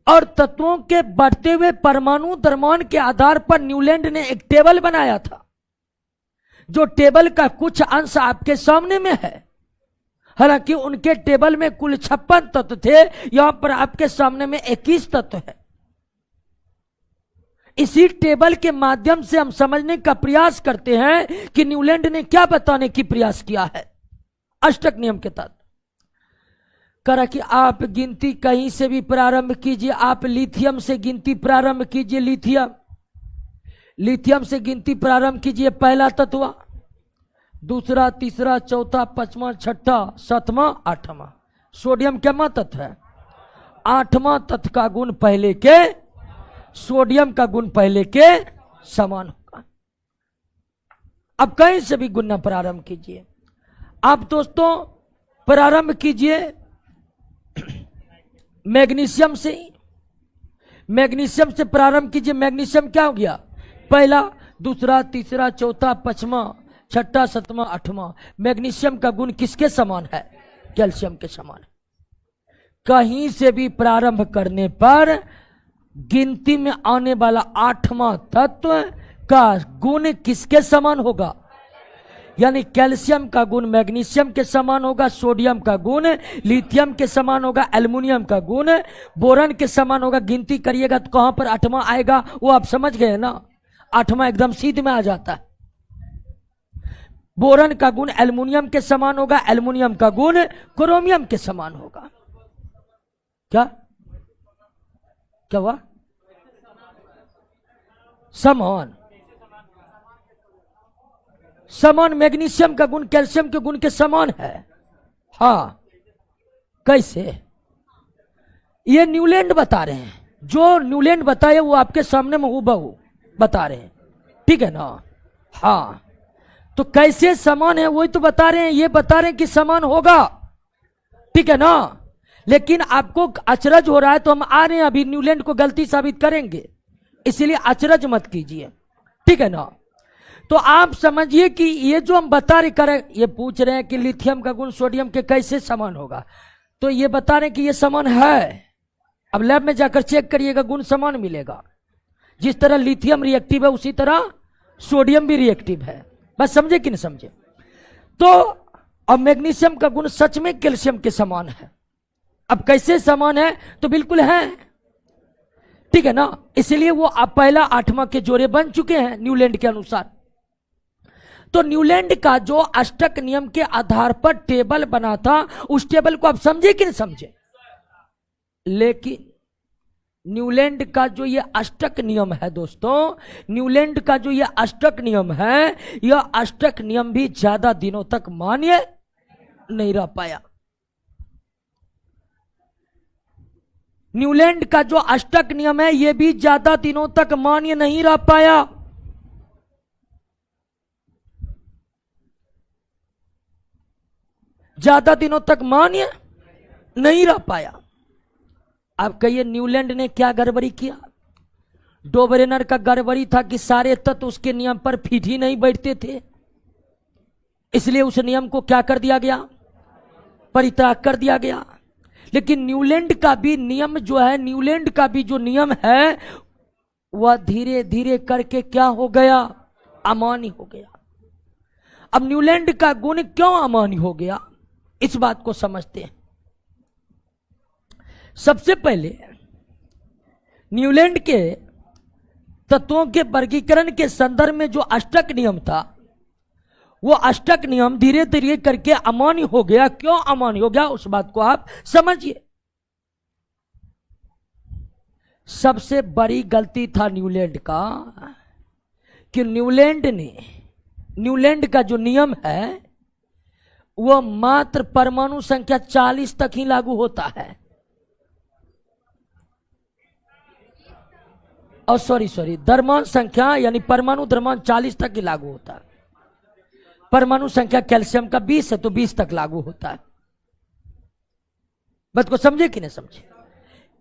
और तत्वों के बढ़ते हुए परमाणु द्रव्यमान के आधार पर न्यूलैंड ने एक टेबल बनाया था, जो टेबल का कुछ अंश आपके सामने में है। हालांकि उनके टेबल में कुल 56 तत्व थे, यहां पर आपके सामने में 21 तत्व है। इसी टेबल के माध्यम से हम समझने का प्रयास करते हैं कि न्यूलैंड ने क्या बताने की प्रयास किया है अष्टक नियम के तहत। करा कि आप गिनती कहीं से भी प्रारंभ कीजिए, आप लिथियम से गिनती प्रारंभ कीजिए, लिथियम से गिनती प्रारंभ कीजिए, पहला तत्व, दूसरा, तीसरा, चौथा, पांचवा, छठा, सातवां, आठवां। सोडियम क्या तत्व है? 8वां तत्व का गुण पहले के, सोडियम का गुण पहले के समान होगा। अब कहीं से भी गुणना प्रारंभ कीजिए। आप दोस्तों प्रारंभ कीजिए मैग्नीशियम से, मैग्नीशियम से प्रारंभ कीजिए। मैग्नीशियम क्या हो गया? पहला, दूसरा, तीसरा, चौथा, पांचवा, छठा, सातवां, आठवां। मैग्नीशियम का गुण किसके समान है? कैल्शियम के समान है। कहीं से भी प्रारंभ करने पर गिनती में आने वाला 8वां तत्व का गुण किसके समान होगा? यानी कैल्शियम का गुण मैग्नीशियम के समान होगा, सोडियम का गुण लिथियम के समान होगा, एल्युमिनियम का गुण बोरन के समान होगा। गिनती करिएगा तो कहां पर 8वां आएगा वो आप समझ गए ना। 8वां एकदम सीध में आ जाता है। बोरन का गुण एल्युमिनियम के समान होगा, एल्युमिनियम का गुण क्रोमियम के समान होगा। क्या क्या हुआ? समान, समान। मैग्नीशियम का गुण कैल्शियम के गुण के समान है। हाँ, कैसे? ये न्यूलैंड बता रहे हैं, जो न्यूलैंड बताए वो आपके सामने में हूबहू बता रहे हैं, ठीक है ना। हाँ, तो कैसे समान है वही तो बता रहे हैं। ये बता रहे हैं कि समान होगा, ठीक है ना। लेकिन आपको अचरज हो रहा है तो हम आ रहे हैं, अभी न्यूलैंड को गलती साबित करेंगे, इसलिए अचरज मत कीजिए, ठीक है ना। तो आप समझिए कि ये जो हम बता रहे करें, ये पूछ रहे हैं कि लिथियम का गुण सोडियम के कैसे समान होगा, तो ये बता रहे हैं कि ये समान है। अब लैब में जाकर चेक करिएगा, गुण समान मिलेगा। जिस तरह लिथियम रिएक्टिव है उसी तरह सोडियम भी रिएक्टिव है। बस समझे कि नहीं समझे? तो अब मैग्नीशियम का गुण सच में कैल्शियम के समान है। अब कैसे समान है? तो बिल्कुल है, ठीक है ना। इसलिए वो अब पहला 8वां के जोड़े बन चुके हैं न्यूलैंड के अनुसार। तो न्यूलैंड का जो अष्टक नियम के आधार पर टेबल बना था, उस टेबल को आप समझे कि नहीं समझे? लेकिन न्यूलैंड का जो ये अष्टक नियम है दोस्तों, न्यूलैंड का जो ये अष्टक नियम है, यह अष्टक नियम भी ज्यादा दिनों तक मान्य नहीं रह पाया। न्यूलैंड का जो अष्टक नियम है यह भी ज्यादा दिनों तक मान्य नहीं रह पाया। ज्यादा दिनों तक मान्य नहीं रह पाया। आप कहिए न्यूलैंड ने क्या गड़बड़ी किया? डोबरेनर का गड़बड़ी था कि सारे तत्व उसके नियम पर फिट ही नहीं बैठते थे, इसलिए उस नियम को क्या कर दिया गया? परित्याग कर दिया गया। लेकिन न्यूलैंड का भी नियम जो है, न्यूलैंड का भी जो नियम है वह धीरे धीरे करके क्या हो गया, अमान्य हो गया। अब न्यूलैंड का गुण क्यों अमान्य हो गया, इस बात को समझते हैं। सबसे पहले न्यूलैंड के तत्वों के वर्गीकरण के संदर्भ में जो अष्टक नियम था, वो अष्टक नियम धीरे धीरे करके अमान्य हो गया। क्यों अमान्य हो गया, उस बात को आप समझिए। सबसे बड़ी गलती था न्यूलैंड का कि न्यूलैंड का जो नियम है वह मात्र परमाणु संख्या 40 तक ही लागू होता है। और सॉरी द्रव्यमान संख्या यानी परमाणु द्रव्यमान 40 तक ही लागू होता है। परमाणु संख्या कैल्शियम का 20 है तो 20 तक लागू होता है। बात को समझे कि नहीं समझे।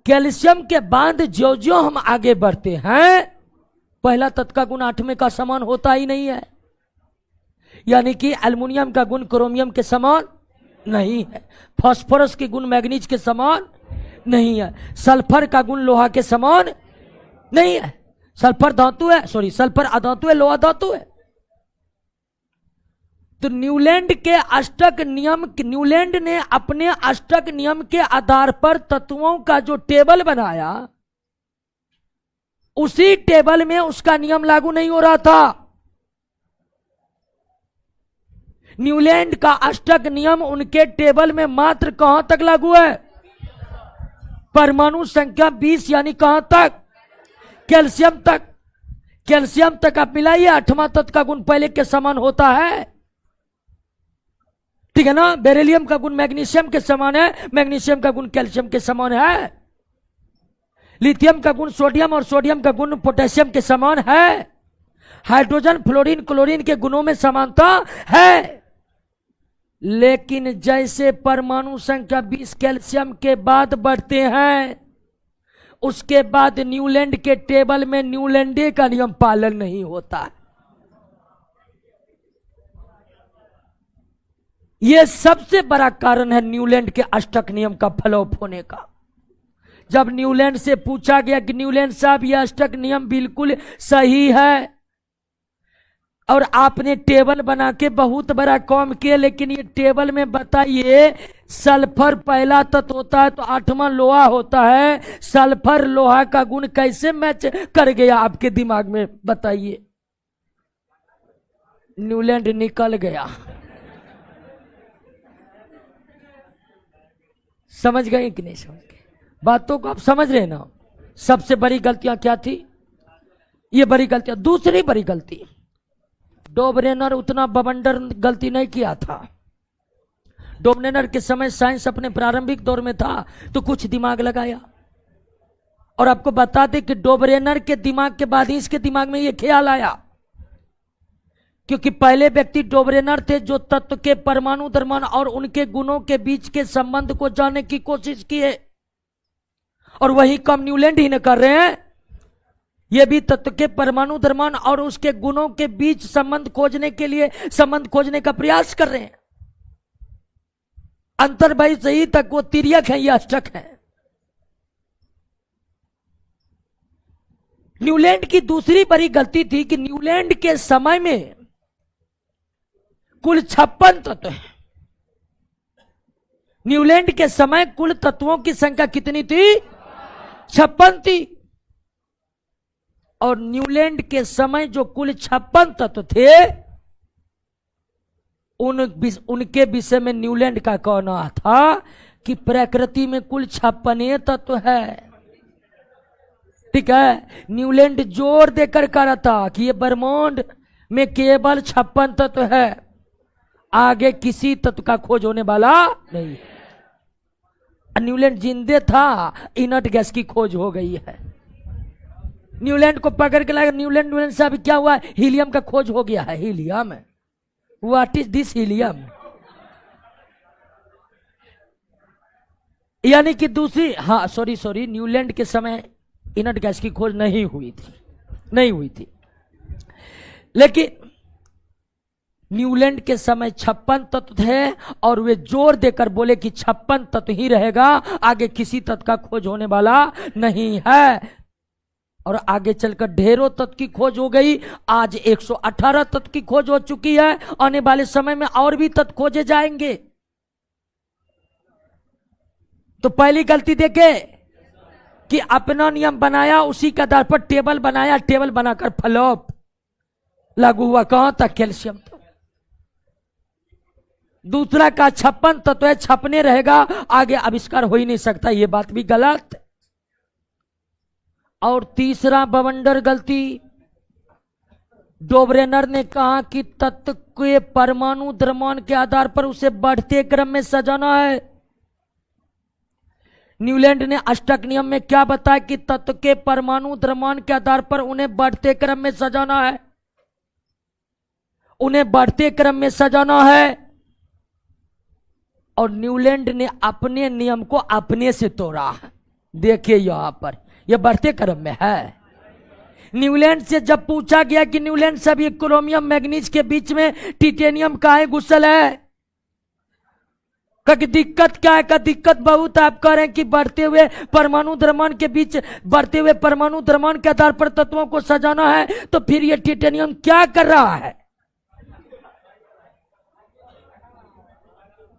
कैल्शियम के बाद ज्यो ज्यो हम आगे बढ़ते हैं, पहला तत्व का गुण 8वें का समान होता ही नहीं है। यानी कि एल्युमिनियम का गुण क्रोमियम के समान नहीं है, फास्फोरस के गुण मैग्नीज के समान नहीं है, सल्फर का गुण लोहा के समान नहीं है। सल्फर धातु है, सल्फर अधातु है, लोहा धातु है। तो न्यूलैंड ने अपने अष्टक नियम के आधार पर तत्वों का जो टेबल बनाया, उसी टेबल में उसका नियम लागू नहीं हो रहा था। न्यूलैंड का अष्टक नियम उनके टेबल में मात्र कहां तक लागू है, परमाणु संख्या 20 यानी कहां तक, कैल्शियम तक। कैल्शियम तक आप मिलाइए, 8वां तत्व का गुण पहले के समान होता है, ठीक है ना। बेरिलियम का गुण मैग्नीशियम के समान है, मैग्नीशियम का गुण कैल्शियम के समान है। लिथियम का गुण सोडियम और सोडियम का गुण पोटेशियम के समान है। हाइड्रोजन फ्लोरीन क्लोरीन के गुणों में समानता है। लेकिन जैसे परमाणु संख्या 20 कैल्शियम के बाद बढ़ते हैं, उसके बाद न्यूलैंड के टेबल में न्यूलैंडे का नियम पालन नहीं होता। यह सबसे बड़ा कारण है न्यूलैंड के अष्टक नियम का फ्लॉप होने का। जब न्यूलैंड से पूछा गया कि न्यूलैंड साहब यह अष्टक नियम बिल्कुल सही है और आपने टेबल बना के बहुत बड़ा काम किया, लेकिन ये टेबल में बताइए सल्फर पहला तत्व होता है तो 8वां लोहा होता है, सल्फर लोहा का गुण कैसे मैच कर गया आपके दिमाग में, बताइए। न्यूलैंड निकल गया। समझ गए कि नहीं समझ गए, बातों को आप समझ रहे ना। सबसे बड़ी गलतियां क्या थी, ये बड़ी गलतियां। दूसरी बड़ी गलती, डोबरेनर उतना बवंडर गलती नहीं किया था। डोबरेनर के समय साइंस अपने प्रारंभिक दौर में था तो कुछ दिमाग लगाया। और आपको बता दें कि डोबरेनर के दिमाग के बाद ही इसके दिमाग में ये ख्याल आया, क्योंकि पहले व्यक्ति डोबरेनर थे जो तत्व के परमाणु द्रव्यमान और उनके गुणों के बीच के संबंध को जानने की कोशिश किए, और वही काम न्यूलैंड ही न कर रहे हैं। ये भी तत्व के परमाणु द्रव्यमान और उसके गुणों के बीच संबंध खोजने का प्रयास कर रहे हैं। अंतर भाई सही तक वो तिर्यक है या अष्टक है। न्यूलैंड की दूसरी बड़ी गलती थी कि न्यूलैंड के समय में कुल 56 तत्व हैं। न्यूलैंड के समय कुल तत्वों की संख्या कितनी थी, 56 थी। और न्यूलैंड के समय जो कुल 56 तत्व थे, उनके विषय में न्यूलैंड का कहना था कि प्रकृति में कुल 56 तत्व है, ठीक है। न्यूलैंड जोर देकर कह रहा था कि ये ब्रह्मांड में केवल 56 तत्व है, आगे किसी तत्व का खोज होने वाला नहीं। न्यूलैंड जिंदे था, इनर्ट गैस की खोज हो गई है। न्यूलैंड को पकड़ के लाया। न्यूलैंड से अभी क्या हुआ, हीलियम का खोज हो गया है। Helium, what is this helium, यानी कि दूसरी, हाँ सॉरी, न्यूलैंड के समय इनर्ट गैस की खोज नहीं हुई थी। लेकिन न्यूलैंड के समय 56 तत्व थे और वे जोर देकर बोले कि 56 तत्व ही रहेगा, आगे किसी तत्व का खोज होने वाला नहीं है। और आगे चलकर ढेरों तत्व की खोज हो गई। आज 118 तत्व की खोज हो चुकी है। आने वाले समय में और भी तत्व खोजे जाएंगे। तो पहली गलती देखे कि अपना नियम बनाया, उसी के आधार पर टेबल बनाया, टेबल बनाकर फ्लॉप लागू हुआ। कहां तक? कैल्शियम तक। दूसरा का 56 तत्व है, छपने रहेगा, आगे आविष्कार हो ही नहीं सकता, यह बात भी गलत। और तीसरा बवंडर गलती, डोबरेनर ने कहा कि तत्व के परमाणु द्रव्यमान के आधार पर उसे बढ़ते क्रम में सजाना है। न्यूलैंड ने अष्टक नियम में क्या बताया कि तत्व के परमाणु द्रव्यमान के आधार पर उन्हें बढ़ते क्रम में सजाना है, उन्हें बढ़ते क्रम में सजाना है। और न्यूलैंड ने अपने नियम को अपने से तोड़ा। देखिए यहां पर यह बढ़ते क्रम में है। न्यूलैंड से जब पूछा गया कि न्यूलैंड सभी क्रोमियम मैग्नीज के बीच में टिटेनियम काहे घुसल है, कि दिक्कत क्या है? का दिक्कत बहुत है। आप कह रहे हैं कि बढ़ते हुए परमाणु द्रव्यमान के बीच, बढ़ते हुए परमाणु द्रव्यमान के आधार पर तत्वों को सजाना है, तो फिर यह टिटेनियम क्या कर रहा है?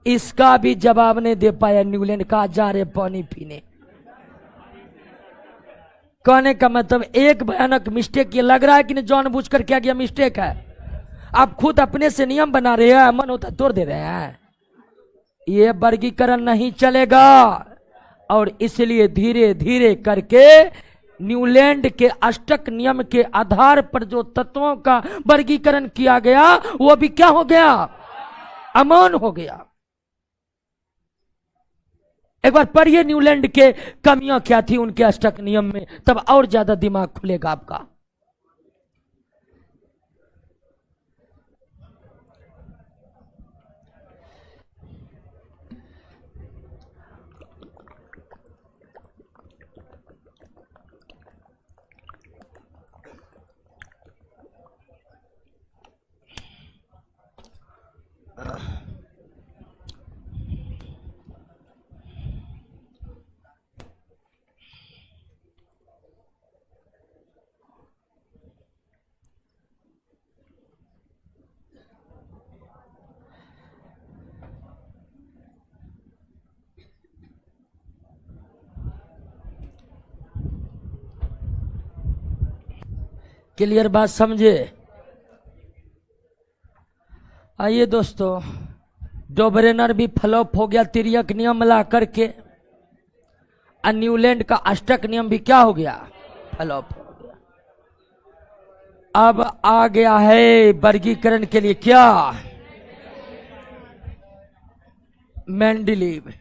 इसका भी जवाब नहीं दे पाया न्यूलैंड। का जा रहे पानी पीने। कहने का मतलब एक भयानक मिस्टेक ये लग रहा है कि नहीं, जानबूझकर क्या किया मिस्टेक है। आप खुद अपने से नियम बना रहे हैं, मन होता तोड़ दे रहे हैं। ये वर्गीकरण नहीं चलेगा। और इसलिए धीरे धीरे करके न्यूलैंड के अष्टक नियम के आधार पर जो तत्वों का वर्गीकरण किया गया, वो भी क्या हो गया? अमान हो गया। एक बार पढ़िए न्यूलैंड के कमियां क्या थी उनके अष्टक नियम में, तब और ज्यादा दिमाग खुलेगा आपका। क्लियर बात समझे? आइए दोस्तों, डोबरेनर भी फ्लॉप हो गया तिर्यक नियम ला करके। और न्यूलैंड का अष्टक नियम भी क्या हो गया? फ्लॉप हो गया। अब आ गया है वर्गीकरण के लिए क्या? मेंडलीव।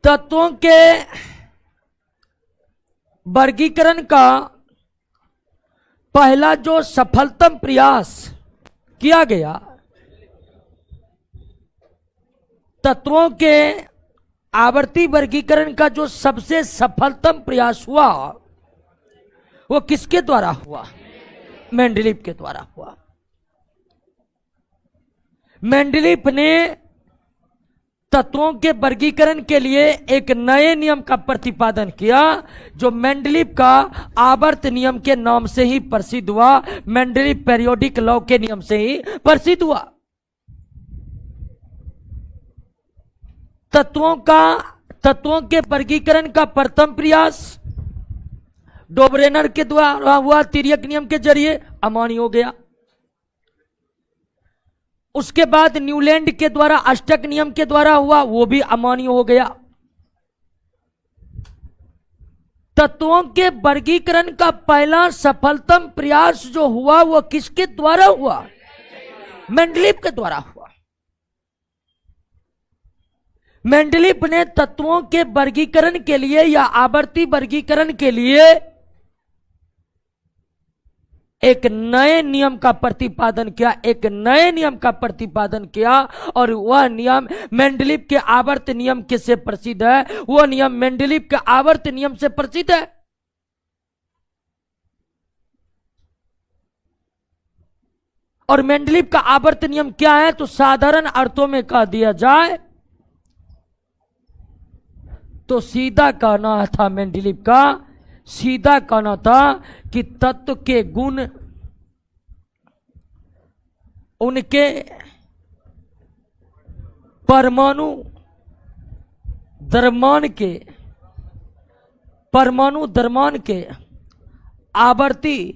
तत्वों के वर्गीकरण का पहला जो सफलतम प्रयास किया गया, तत्वों के आवर्ती वर्गीकरण का जो सबसे सफलतम प्रयास हुआ, वो किसके द्वारा हुआ? मेंडलीव के द्वारा हुआ। मेंडलीव ने तत्वों के वर्गीकरण के लिए एक नए नियम का प्रतिपादन किया, जो मेंडलीव का आवर्त नियम के नाम से ही प्रसिद्ध हुआ। मेंडलीव पीरियोडिक लॉ के नियम से ही प्रसिद्ध हुआ। तत्वों के वर्गीकरण का प्रथम प्रयास डोबरेनर के द्वारा हुआ, तिर्यक नियम के जरिए, अमान्य हो गया। उसके बाद न्यूलैंड के द्वारा अष्टक नियम के द्वारा हुआ, वो भी अमान्य हो गया। तत्वों के वर्गीकरण का पहला सफलतम प्रयास जो हुआ, वो किसके द्वारा हुआ? मेंडलीव के द्वारा हुआ। मेंडलीव ने तत्वों के वर्गीकरण के लिए या आवर्ती वर्गीकरण के लिए एक नए नियम का प्रतिपादन किया, एक नए नियम का प्रतिपादन किया। और वह नियम मेंडलीव के आवर्त नियम के से प्रसिद्ध है। वह नियम मेंडलीव के आवर्त नियम से प्रसिद्ध है। और मेंडलीव का आवर्त नियम क्या है? तो साधारण अर्थों में कह दिया जाए तो सीधा कहना था, मेंडलीव का सीधा कहना था कि तत्व के गुण उनके परमाणु द्रव्यमान के आवर्ती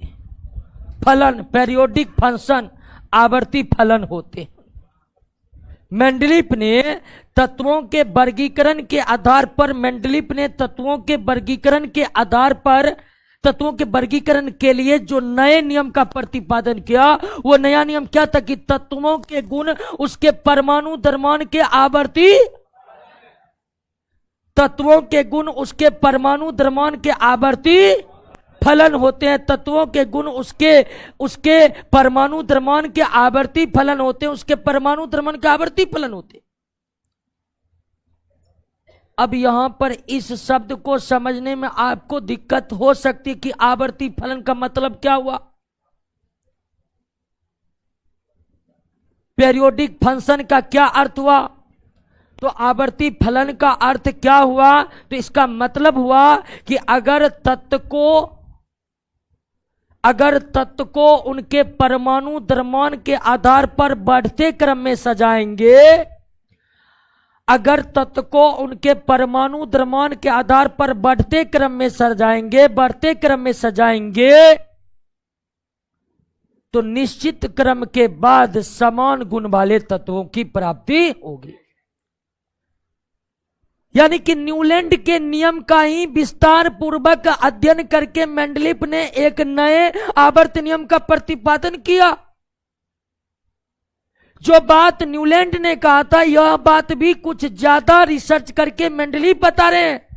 फलन, पेरियोडिक फंक्शन आवर्ती फलन होते हैं। मेंडलीव ने तत्वों के वर्गीकरण के आधार पर तत्वों के वर्गीकरण के लिए जो नए नियम का प्रतिपादन किया, वो नया नियम क्या था कि तत्वों के गुण उसके परमाणु द्रव्यमान के आवर्ती फलन होते हैं। तत्वों के गुण उसके परमाणु द्रव्यमान के आवर्ती फलन होते हैं, उसके परमाणु द्रव्यमान के आवर्ती फलन होते हैं। अब यहां पर इस शब्द को समझने में आपको दिक्कत हो सकती है कि आवर्ती फलन का मतलब क्या हुआ, पीरियोडिक फंक्शन का क्या अर्थ हुआ। तो आवर्ती फलन का अर्थ क्या हुआ? तो इसका मतलब हुआ कि अगर तत्व को उनके परमाणु द्रव्यमान के आधार पर बढ़ते क्रम में सजाएंगे, बढ़ते क्रम में सजाएंगे तो निश्चित क्रम के बाद समान गुण वाले तत्वों की प्राप्ति होगी। यानी कि न्यूलैंड के नियम का ही विस्तार पूर्वक अध्ययन करके मेंडलीव ने एक नए आवर्त नियम का प्रतिपादन किया। जो बात न्यूलैंड ने कहा था, यह बात भी कुछ ज्यादा रिसर्च करके मेंडलीव बता रहे हैं।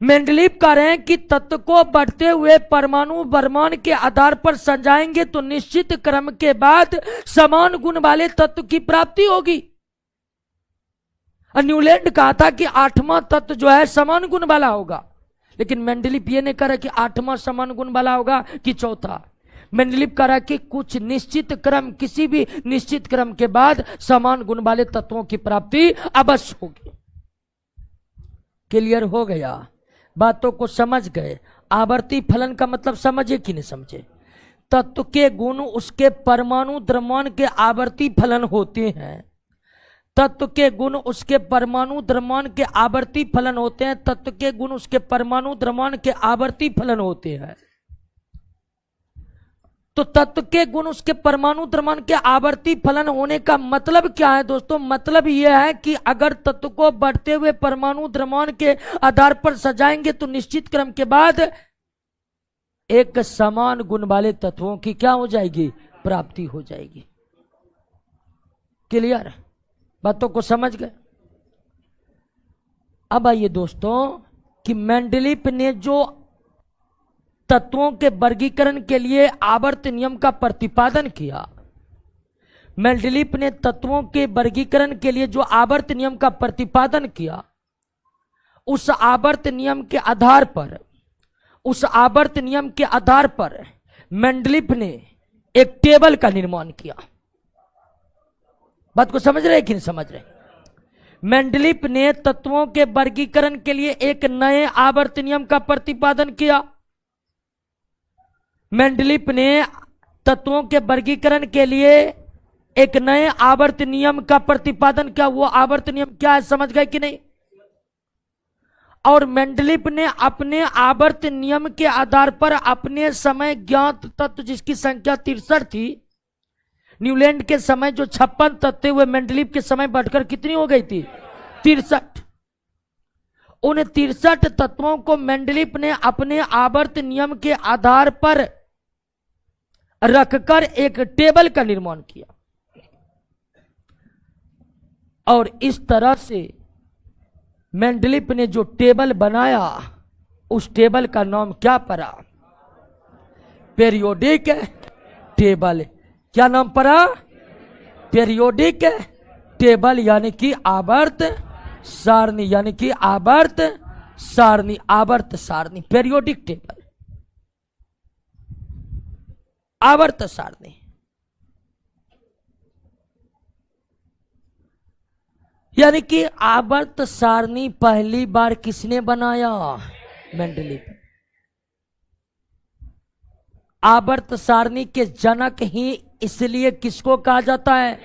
मेंडलीव कह रहे हैं कि तत्व को बढ़ते हुए परमाणु द्रव्यमान के आधार पर सजाएंगे तो निश्चित क्रम के बाद समान गुण वाले तत्व की प्राप्ति होगी। न्यूलैंड कहा था कि 8वां तत्व जो है समान गुण वाला होगा, लेकिन मेंडलीव ये नहीं कह रहा कि 8वां समान गुण वाला होगा कि 4था। मेंडलीव कह रहा कि कुछ निश्चित क्रम, किसी भी निश्चित क्रम के बाद समान गुण वाले तत्वों की प्राप्ति अवश्य होगी। क्लियर हो गया? बातों को समझ गए? आवर्ती फलन का मतलब समझे कि नहीं समझे? तत्व के गुण उसके परमाणु द्रव्यमान के आवर्ती फलन होते हैं। तत्व के गुण उसके परमाणु द्रव्यमान के आवर्ती फलन होते हैं। तत्व के गुण उसके परमाणु द्रव्यमान के आवर्ती फलन होते हैं। तो तत्व के गुण उसके परमाणु द्रव्यमान के आवर्ती फलन होने का मतलब क्या है दोस्तों? मतलब यह है कि अगर तत्व को बढ़ते हुए परमाणु द्रव्यमान के आधार पर सजाएंगे तो निश्चित क्रम के बाद एक समान गुण वाले तत्वों की क्या हो जाएगी? प्राप्ति हो जाएगी। क्लियर? बातों को समझ गए? अब आइए दोस्तों कि मेंडलीव ने जो तत्वों के वर्गीकरण के लिए आवर्त नियम का प्रतिपादन किया, मेंडलीव ने तत्वों के वर्गीकरण के लिए जो आवर्त नियम का प्रतिपादन किया, उस आवर्त नियम के आधार पर मेंडलीव ने एक टेबल का निर्माण किया। बात को समझ रहे कि नहीं समझ रहे? मेंडलीव ने तत्वों के वर्गीकरण के लिए एक नए आवर्त नियम का प्रतिपादन किया। मेंडलीव ने तत्वों के वर्गीकरण के लिए एक नए आवर्त नियम का प्रतिपादन किया। वो आवर्त नियम क्या है, समझ गए कि नहीं? और मेंडलीव ने अपने आवर्त नियम के आधार पर अपने समय ज्ञात तत्व, जिसकी संख्या 63 थी, न्यूलैंड के समय जो 56 तत्व हुए, मेंडलीव के समय बढ़कर कितनी हो गई थी? 63। उन 63 तत्वों को मेंडलीव ने अपने आवर्त नियम के आधार पर रखकर एक टेबल का निर्माण किया। और इस तरह से मेंडलीव ने जो टेबल बनाया, उस टेबल का नाम क्या पड़ा? Periodic table. क्या नाम पड़ा? पीरियोडिक टेबल, यानी कि आवर्त सारणी, आवर्त सारणी, पीरियोडिक टेबल, आवर्त सारणी। यानी कि आवर्त सारणी पहली बार किसने बनाया? मेंडलीव। आवर्त सारणी के जनक ही इसलिए किसको कहा जाता है?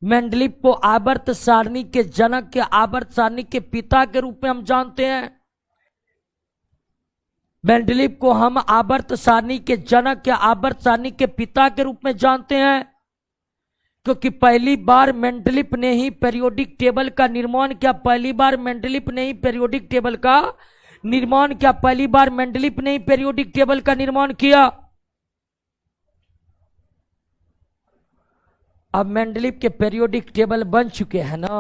मेंडलीव को आवर्त सारणी के जनक के, आवर्त सारणी के पिता के रूप में हम जानते हैं। मेंडलीव को हम आवर्त सारणी के जनक के, आवर्त सारणी के पिता के रूप में जानते हैं, क्योंकि पहली बार मेंडलीव ने ही पीरियोडिक टेबल का निर्माण किया। पहली बार मेंडलीव ने ही पीरियोडिक टेबल का निर्माण किया। पहली बार मेंडलीव ने ही पीरियोडिक टेबल का निर्माण किया। अब मेंडलीव के पीरियोडिक टेबल बन चुके हैं ना,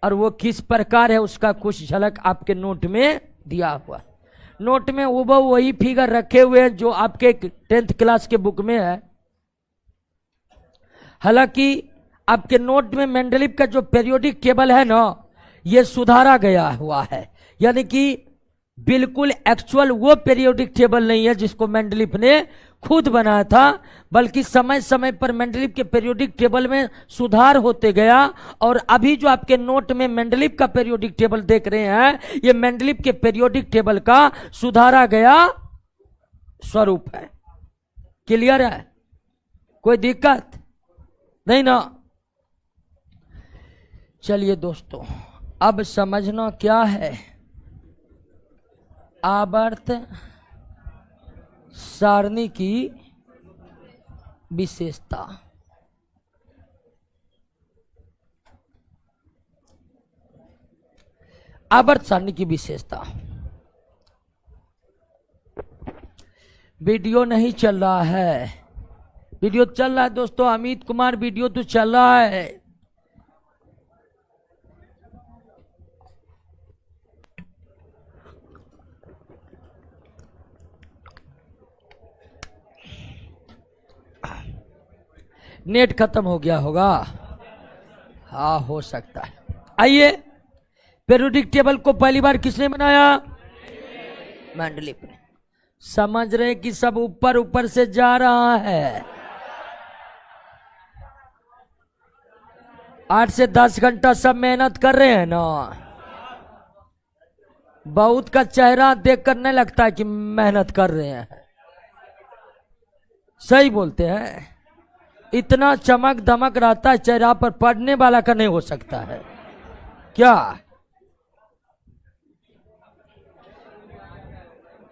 और वो किस प्रकार है उसका कुछ झलक आपके नोट में दिया हुआ। नोट में वो वही फिगर रखे हुए हैं जो आपके 10th क्लास के बुक में है। हालांकि आपके नोट में मेंडलीव का जो पीरियोडिक टेबल है ना, ये सुधारा गया हुआ है, यानी कि बिल्कुल एक्चुअल वो पीरियोडिक टेबल नहीं है जिसको मेंडलीव ने खुद बनाया था, बल्कि समय समय पर मेंडलीव के पीरियोडिक टेबल में सुधार होते गया। और अभी जो आपके नोट में मेंडलीव का पीरियोडिक टेबल देख रहे हैं, ये मेंडलीव के पीरियोडिक टेबल का सुधारा गया स्वरूप है। क्लियर है? कोई दिक्कत नहीं ना? चलिए दोस्तों, अब समझना क्या है आवर्त सारणी की विशेषता। आवर्त सारणी की विशेषता। वीडियो नहीं चल रहा है? वीडियो चल रहा है दोस्तों। अमित कुमार, वीडियो तो चल रहा है। नेट खत्म हो गया होगा, हाँ हो सकता है। आइए, पीरियोडिक टेबल को पहली बार किसने बनाया? मेंडलीव ने। समझ रहे कि सब ऊपर ऊपर से जा रहा है। 8 से 10 घंटा सब मेहनत कर रहे हैं ना। बहुत का चेहरा देख कर नहीं लगता है कि मेहनत कर रहे हैं। सही बोलते हैं। इतना चमक दमक रहता है चेहरा पर, पढ़ने वाला का नहीं हो सकता है क्या?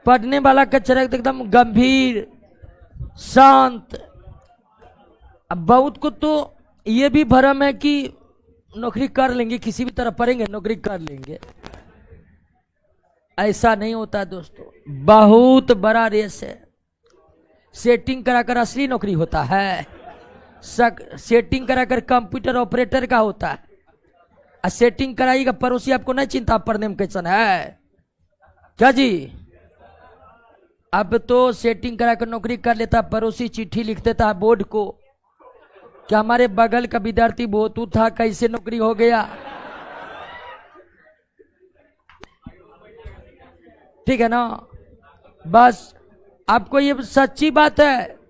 पढ़ने वाला का चेहरा एकदम गंभीर शांत। अब बहुत को तो ये भी भ्रम है कि नौकरी कर लेंगे, किसी भी तरह पढ़ेंगे नौकरी कर लेंगे। ऐसा नहीं होता है दोस्तों, बहुत बड़ा रेस है। सेटिंग कराकर असली नौकरी होता है, सेटिंग कराकर कंप्यूटर ऑपरेटर का होता है। और सेटिंग कराइएगा पड़ोसी आपको नहीं चिंता पढ़ने में कैसन है क्या जी? अब तो सेटिंग कराकर नौकरी कर लेता, पड़ोसी चिट्ठी लिख देता है बोर्ड को कि हमारे बगल का विद्यार्थी भोतू था, कैसे नौकरी हो गया। ठीक है ना? बस आपको ये सच्ची बात है।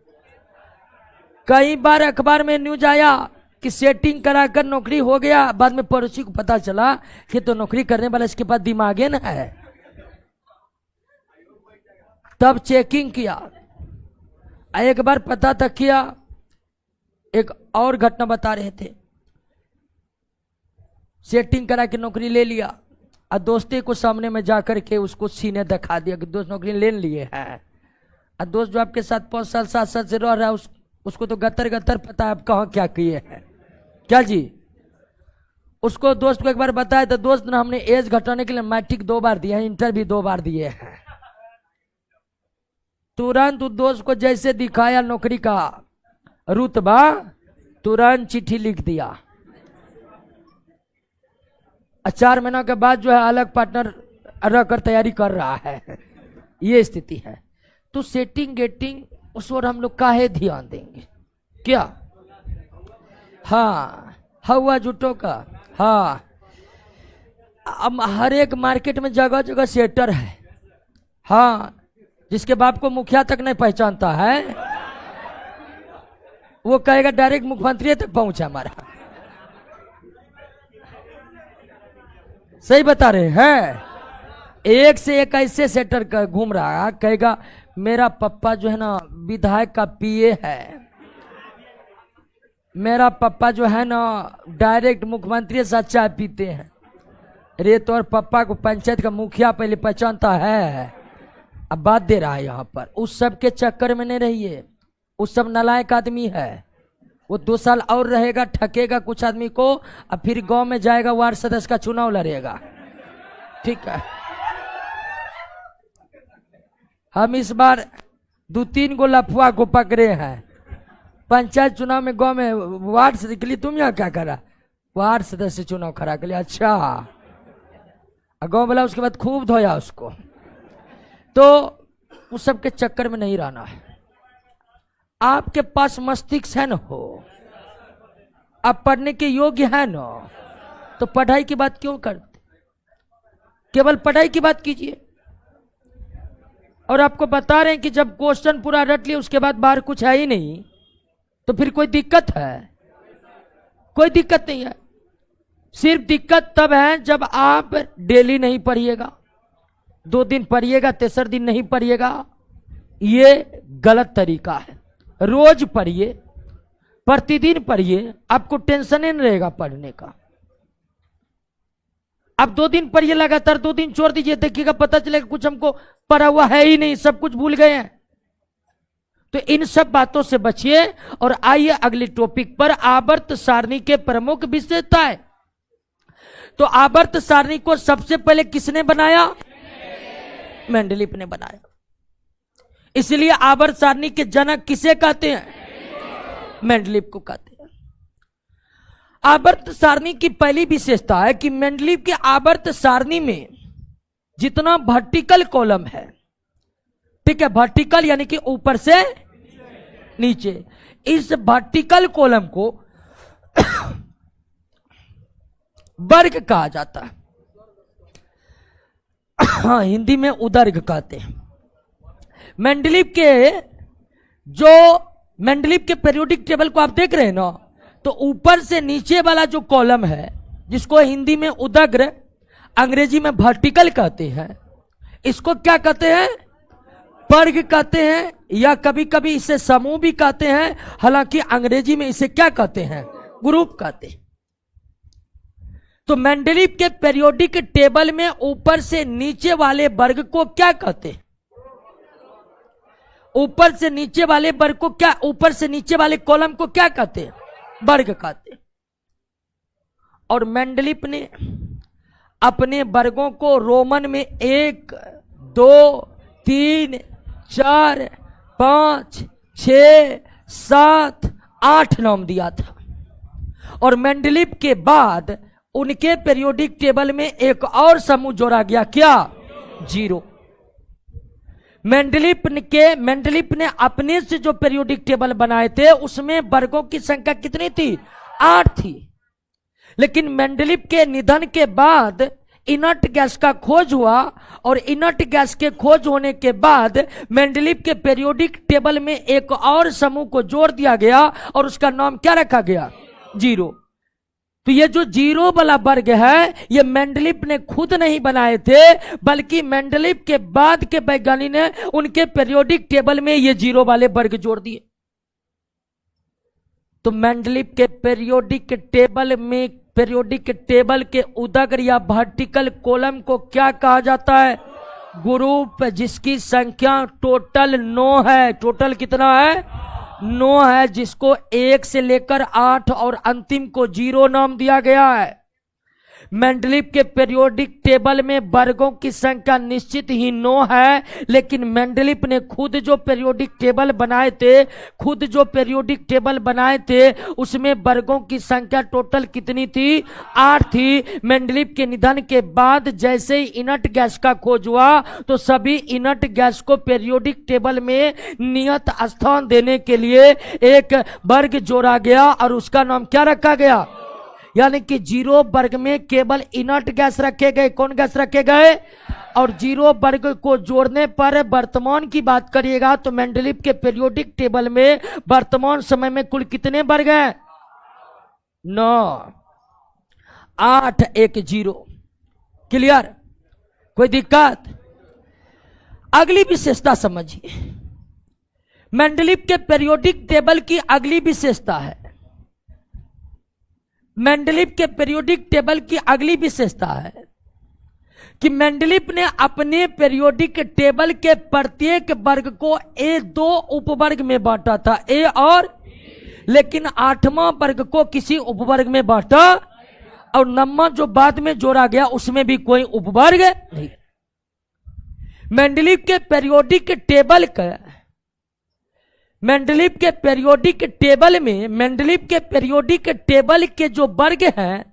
कई बार अखबार में न्यूज आया कि सेटिंग कराकर नौकरी हो गया, बाद में पड़ोसी को पता चला कि तो नौकरी करने वाला इसके पास दिमागे न है। तब चेकिंग किया, एक बार पता तक किया। एक और घटना बता रहे थे, सेटिंग करा के नौकरी ले लिया और दोस्ते को सामने में जाकर के उसको सीने दिखा दिया कि दोस्त नौकरी ले लिए है। और दोस्त जो आपके साथ 5 साल 7 साल से रह रहा है उसको तो गतर गतर पता है आप कहाँ क्या किए हैं क्या जी। उसको दोस्त को एक बार बताया तो दोस्त ने हमने एज घटाने के लिए मैट्रिक 2 बार दिया है, इंटर भी 2 बार दिए हैं। तुरंत उस दोस्त को जैसे दिखाया नौकरी का रुतबा, तुरंत चिट्ठी लिख दिया। 4 महीना के बाद जो है अलग पार्टनर रहकर तैयारी कर रहा है। ये स्थिति है। तो सेटिंग गेटिंग उस और हम लोग काहे ध्यान देंगे क्या? हाँ, हवा जुटो का। हाँ, अब हर एक मार्केट में जगह जगह सेटर है। हाँ, जिसके बाप को मुखिया तक नहीं पहचानता है वो कहेगा डायरेक्ट मुख्यमंत्री तक पहुंचा हमारा। सही बता रहे हैं। एक से एक ऐसे सेटर का घूम रहा, कहेगा मेरा पप्पा जो है ना विधायक का पीए है, मेरा पप्पा जो है ना डायरेक्ट मुख्यमंत्री से चाय पीते हैं। अरे तो और पप्पा को पंचायत का मुखिया पहले पहचानता है, अब बात दे रहा है यहाँ पर। उस सब के चक्कर में नहीं रहिए, उस सब नालायक आदमी है। वो 2 साल और रहेगा, ठकेगा कुछ आदमी को, अब फिर गांव में जाएगा, वार्ड सदस्य का चुनाव लड़ेगा। ठीक है, हम इस बार 2-3 गो लफुआ को पकड़े हैं पंचायत चुनाव में। गांव में वार्ड सदस्य के लिए तुम यहाँ क्या करा? वार्ड सदस्य चुनाव खड़ा कर लिया। अच्छा, गांव वाला उसके बाद खूब धोया उसको। तो उस सब के चक्कर में नहीं रहना है। आपके पास मस्तिष्क है न, हो आप पढ़ने के योग्य है न, तो पढ़ाई की बात क्यों करते? केवल पढ़ाई की बात कीजिए। और आपको बता रहे हैं कि जब क्वेश्चन पूरा रट लिया उसके बाद बाहर कुछ है ही नहीं, तो फिर कोई दिक्कत है? कोई दिक्कत नहीं है। सिर्फ दिक्कत तब है जब आप डेली नहीं पढ़िएगा, 2 दिन पढ़िएगा, 3 दिन नहीं पढ़िएगा। ये गलत तरीका है। रोज पढ़िए, प्रतिदिन पढ़िए, आपको टेंशन ही नहीं रहेगा पढ़ने का। अब 2 दिन पढ़िए लगातार, 2 दिन छोड़ दीजिए, देखिएगा पता चलेगा कुछ हमको पढ़ा हुआ है ही नहीं, सब कुछ भूल गए हैं। तो इन सब बातों से बचिए। और आइए अगली टॉपिक पर, आवर्त सारणी के प्रमुख विशेषताएं। तो आवर्त सारणी को सबसे पहले किसने बनाया? मेंडलीफ ने बनाया। इसलिए आवर्त सारणी के जनक किसे कहते हैं? मेंडलीफ को कहते हैं। आवर्त सारणी की पहली विशेषता है कि मेंडलीफ के आवर्त सारणी में जितना वर्टिकल कॉलम है, ठीक है, वर्टिकल यानी कि ऊपर से नीचे, इस वर्टिकल कॉलम को वर्ग कहा जाता है। हाँ, हिंदी में उदर्ग कहते हैं। मेंडलीफ के पीरियोडिक टेबल को आप देख रहे हैं ना, तो ऊपर से नीचे वाला जो कॉलम है, जिसको हिंदी में उदग्र, अंग्रेजी में वर्टिकल कहते हैं, इसको क्या कहते हैं? वर्ग कहते हैं, या कभी कभी इसे समूह भी कहते हैं। हालांकि अंग्रेजी में इसे क्या कहते हैं? ग्रुप कहते हैं। तो मेंडलीफ के पीरियोडिक टेबल में ऊपर से नीचे वाले वर्ग को क्या कहते हैं? ऊपर से नीचे वाले वर्ग को क्या, ऊपर से नीचे वाले कॉलम को क्या कहते हैं? वर्ग कहते हैं। और मेंडलीफ ने अपने वर्गों को रोमन में 1, 2, 3, 4, 5, 6, 7, 8 नाम दिया था। और मेंडलीफ के बाद उनके पीरियोडिक टेबल में एक और समूह जोड़ा गया, क्या? 0। मेंडलीफ ने अपने से जो पीरियोडिक टेबल बनाए थे उसमें वर्गों की संख्या कितनी थी? 8 थी। लेकिन मेंडलीफ के निधन के बाद इनर्ट गैस का खोज हुआ, और इनर्ट गैस के खोज होने के बाद मेंडलीफ के पीरियोडिक टेबल में एक और समूह को जोड़ दिया गया, और उसका नाम क्या रखा गया? 0। तो ये जो 0 वाला वर्ग है, ये मेंडलीफ ने खुद नहीं बनाए थे, बल्कि मेंडलीफ के बाद के वैज्ञानिक ने उनके पीरियोडिक टेबल में ये 0 वाले वर्ग जोड़ दिए। तो मेंडलीफ के पीरियोडिक टेबल के उदग्र या वर्टिकल कॉलम को क्या कहा जाता है? ग्रुप, जिसकी संख्या टोटल 9 है। टोटल कितना है? 9 है, जिसको 1 से लेकर 8 और अंतिम को 0 नाम दिया गया है। मेंडलीफ के पीरियोडिक टेबल में वर्गों की संख्या निश्चित ही 9 है, लेकिन मेंडलीफ ने खुद जो पीरियोडिक टेबल बनाए थे उसमें वर्गों की संख्या टोटल कितनी थी? 8 थी। मेंडलीफ के निधन के बाद जैसे ही इनर्ट गैस का खोज हुआ, तो सभी इनर्ट गैस को पीरियोडिक टेबल में नियत स्थान देने के लिए एक वर्ग जोड़ा गया, और उसका नाम क्या रखा गया? यानी कि 0 वर्ग में केवल इनर्ट गैस रखे गए। कौन गैस रखे गए? और 0 वर्ग को जोड़ने पर वर्तमान की बात करिएगा तो मेंडलीफ के पीरियोडिक टेबल में वर्तमान समय में कुल कितने वर्ग हैं? 9, 8, 1, 0। क्लियर? कोई दिक्कत? अगली विशेषता समझिए। मेंडलीव के पीरियोडिक टेबल की अगली विशेषता है, मेंडलीव के पीरियोडिक टेबल की अगली विशेषता है कि मेंडलीव ने अपने पीरियोडिक टेबल के प्रत्येक वर्ग को ए 2 उपवर्ग में बांटा था, ए और, लेकिन 8वां वर्ग को किसी उपवर्ग में बांटा और 9वां जो बाद में जोड़ा गया उसमें भी कोई उपवर्ग नहीं। मेंडलीव के पीरियोडिक टेबल का, मेंडलीव के पीरियोडिक टेबल में, मेंडलीव के पीरियोडिक टेबल के जो वर्ग हैं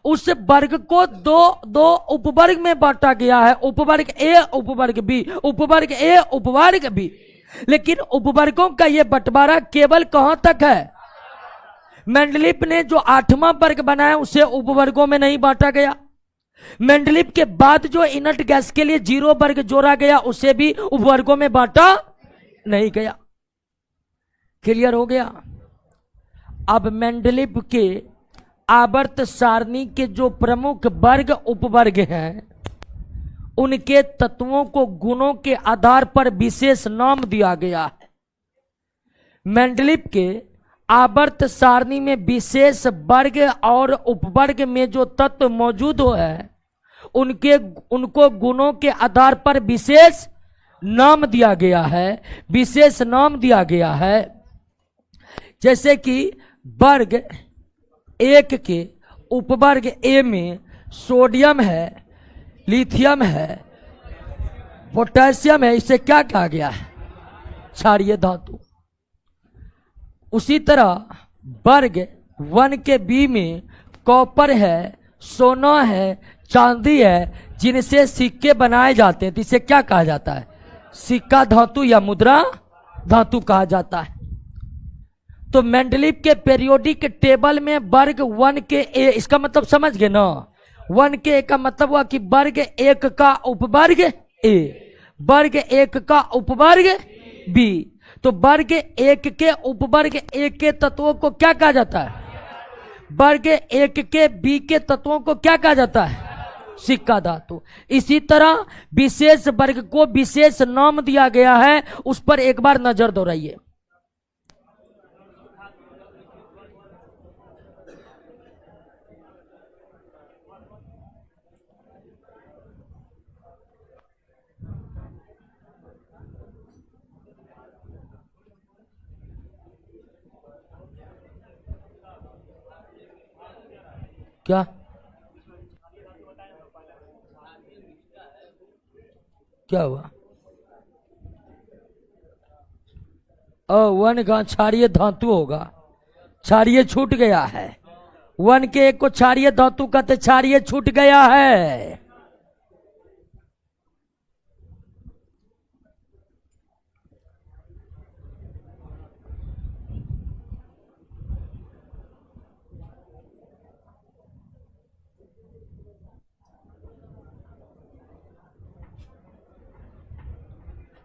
उस वर्ग को दो उपवर्ग में बांटा गया है, उपवर्ग ए, उपवर्ग बी, उपवर्ग ए, उपवर्ग बी। लेकिन उपवर्गों का यह बंटवारा केवल कहां तक है? मेंडलीव ने जो 8वां वर्ग बनाया उसे उपवर्गों में नहीं बांटा गया। मेंडलीव के बाद जो इनर्ट गैस के लिए 0 वर्ग जोड़ा गया उसे भी उपवर्गों में बांटा नहीं गया। क्लियर हो गया? अब मेंडलीव के आवर्त सारणी के जो प्रमुख वर्ग उपवर्ग हैं उनके तत्वों को गुणों के आधार पर विशेष नाम दिया गया है। मेंडलीव के आवर्त सारणी में विशेष वर्ग और उपवर्ग में जो तत्व मौजूद है उनको गुणों के आधार पर विशेष नाम दिया गया है, विशेष नाम दिया गया है। जैसे कि वर्ग 1 के उपवर्ग ए में सोडियम है, लिथियम है, पोटेशियम है, इसे क्या कहा गया है? क्षारीय धातु। उसी तरह वर्ग 1 के बी में कॉपर है, सोना है, चांदी है, जिनसे सिक्के बनाए जाते हैं, तो इसे क्या कहा जाता है? सिक्का धातु या मुद्रा धातु कहा जाता है। तो मेंडलीव के पीरियोडिक टेबल में वर्ग 1 के ए, इसका मतलब समझ गए ना? 1 के ए का मतलब हुआ कि वर्ग 1 का उपवर्ग ए, वर्ग 1 का उपवर्ग बी। तो वर्ग 1 के उपवर्ग ए के तत्वों को क्या कहा जाता है? वर्ग 1 के बी के तत्वों को क्या कहा जाता है? सिक्का धातु। इसी तरह विशेष वर्ग को विशेष नाम दिया गया है, उस पर एक बार नजर दौड़ाइए। क्या क्या हुआ? 1 का क्षारीय धातु होगा, क्षारीय छूट गया है। 1 के एक को क्षारीय धातु कहते, क्षारीय छूट गया है।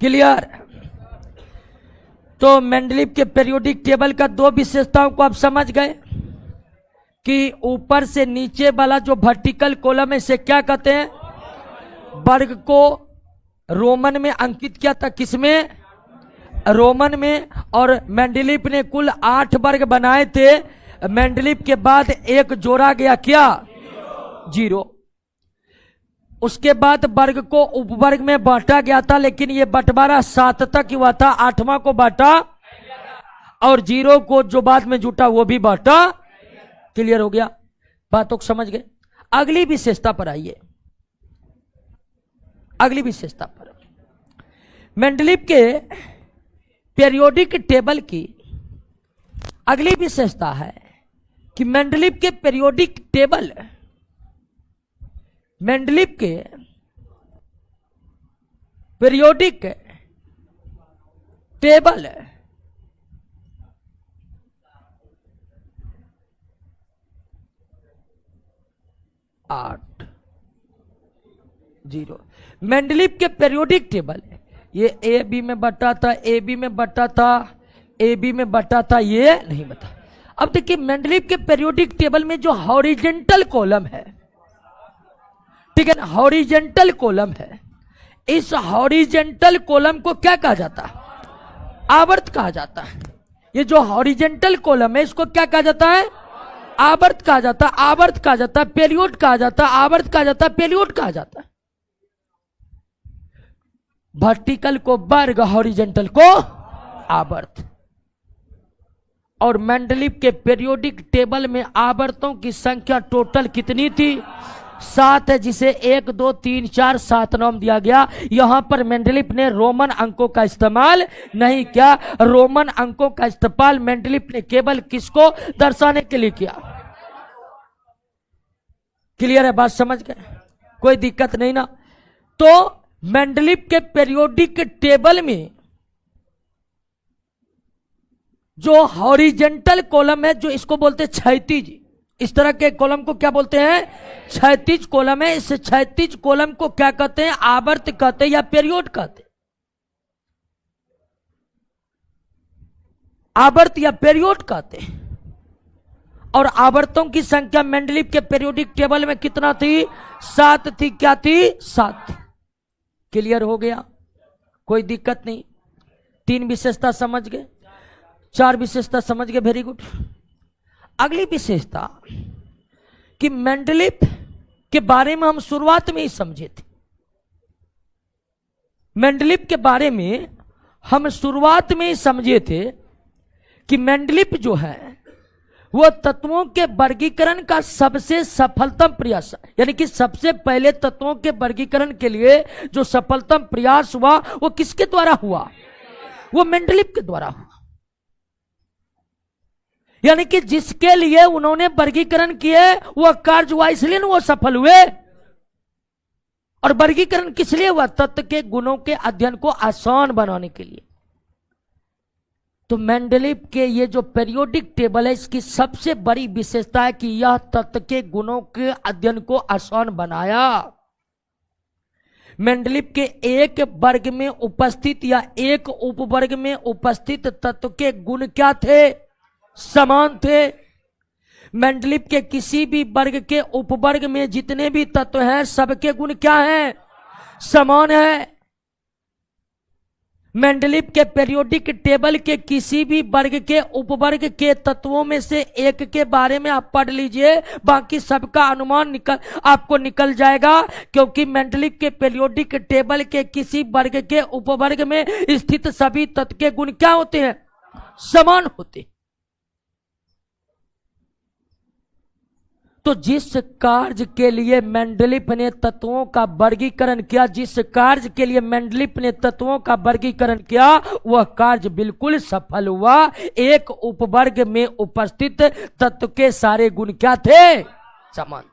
क्लियर? तो मेंडलीव के पीरियोडिक टेबल का 2 विशेषताओं को आप समझ गए कि ऊपर से नीचे वाला जो वर्टिकल कॉलम है इसे क्या कहते हैं? वर्ग को रोमन में अंकित किया था, किसमें? रोमन में। और मेंडलीव ने कुल 8 वर्ग बनाए थे, मेंडलीव के बाद एक जोड़ा गया, क्या? 0। उसके बाद वर्ग को उपवर्ग में बांटा गया था, लेकिन यह बंटवारा 7 तक हुआ था, 8वां को बांटा और 0 को जो बाद में जुटा वो भी बांटा। क्लियर हो गया? बातों को समझ गए? अगली विशेषता पर आइए। अगली विशेषता पर मेंडलीव के पीरियोडिक टेबल की अगली विशेषता है कि मेंडलीव के पीरियोडिक टेबल, मेंडलीव के पीरियोडिक टेबल 8 0। मेंडलीव के पीरियोडिक टेबल ये ए बी में बटा था, ए बी में बटा था, ए बी में बटा था, ये नहीं बता। अब देखिए मेंडलीव के पीरियोडिक टेबल में जो हॉरिजेंटल कॉलम है, ठीक है ना, हॉरिजेंटल कॉलम है। इस हॉरिजेंटल कॉलम को क्या कहा जाता है? आवर्त कहा जाता है। ये जो हॉरिजेंटल कॉलम है इसको क्या कहा जाता है? आवर्त कहा जाता है, आवर्त कहा जाता है, पीरियड कहा जाता है, आवर्त कहा जाता है, पीरियड कहा जाता है। वर्टिकल को वर्ग, हॉरिजेंटल को आवर्त। और मेंडलीव के पीरियोडिक टेबल में आवर्तों की संख्या टोटल कितनी थी? 7 है, जिसे 1 2 3 4 7 नाम दिया गया। यहां पर मेंडलीव ने रोमन अंकों का इस्तेमाल नहीं किया। रोमन अंकों का इस्तेमाल मेंडलीव ने केवल किसको दर्शाने के लिए किया? क्लियर है बात? समझ गए? कोई दिक्कत नहीं ना? तो मेंडलीव के पीरियोडिक टेबल में जो हॉरिजेंटल कॉलम है, जो इसको बोलते हैं क्षैतिज, इस तरह के कॉलम को क्या बोलते हैं? क्षैतिज कॉलम है। इस क्षैतिज कॉलम को क्या कहते हैं? आवर्त कहते हैं या पीरियड कहते हैं। आवर्त या पीरियड कहते हैं। और आवर्तों की संख्या मेंडलीव के पीरियोडिक टेबल में कितना थी? 7 थी। क्या थी? 7 थी। क्लियर हो गया? कोई दिक्कत नहीं। 3 विशेषता समझ गए, 4 विशेषता समझ गए, वेरी गुड। अगली विशेषता कि मेंडलीव के बारे में हम शुरुआत में ही समझे थे। मेंडलीव के बारे में हम शुरुआत में ही समझे थे कि मेंडलीव जो है वो तत्वों के वर्गीकरण का सबसे सफलतम प्रयास, यानी कि सबसे पहले तत्वों के वर्गीकरण के लिए जो सफलतम प्रयास हुआ वो किसके द्वारा हुआ? वो मेंडलीव के द्वारा हुआ। यानी कि जिसके लिए उन्होंने वर्गीकरण किए वह कार्य हुआ, इसलिए वो सफल हुए। और वर्गीकरण किस लिए हुआ? तत्व के गुणों के अध्ययन को आसान बनाने के लिए। तो मेंडलीव के ये जो पीरियोडिक टेबल है इसकी सबसे बड़ी विशेषता है कि यह तत्व के गुणों के अध्ययन को आसान बनाया। मेंडलीव के एक वर्ग में उपस्थित या एक उपवर्ग में उपस्थित तत्व के गुण क्या थे? समान थे। मेंडलीव के किसी भी वर्ग के उपवर्ग में जितने भी तत्व हैं सबके गुण क्या हैं? समान है। मेंडलीव के पीरियोडिक टेबल के किसी भी वर्ग के उपवर्ग के तत्वों में से एक के बारे में आप पढ़ लीजिए, बाकी सबका अनुमान आपको निकल जाएगा। क्योंकि मेंडलीव के पीरियोडिक टेबल के किसी वर्ग के उपवर्ग में स्थित सभी तत्व के गुण क्या होते हैं? समान होते हैं। तो जिस कार्य के लिए मेंडलीव ने तत्वों का वर्गीकरण किया, जिस कार्य के लिए मेंडलीव ने तत्वों का वर्गीकरण किया, वह कार्य बिल्कुल सफल हुआ। एक उपवर्ग में उपस्थित तत्व के सारे गुण क्या थे? समान।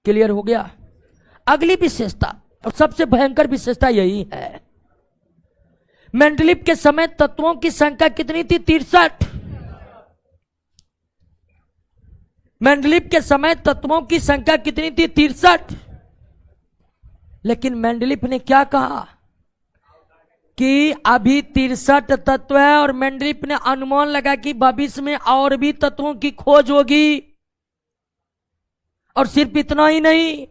क्लियर हो गया? अगली विशेषता और सबसे भयंकर विशेषता यही है। मेंडलीव के समय तत्वों की संख्या कितनी थी? 63। मेंडलीव के समय तत्वों की संख्या कितनी थी? 63। लेकिन मेंडलीव ने क्या कहा कि अभी 63 तत्व है और मेंडलीव ने अनुमान लगा कि भविष्य में और भी तत्वों की खोज होगी। और सिर्फ इतना ही नहीं,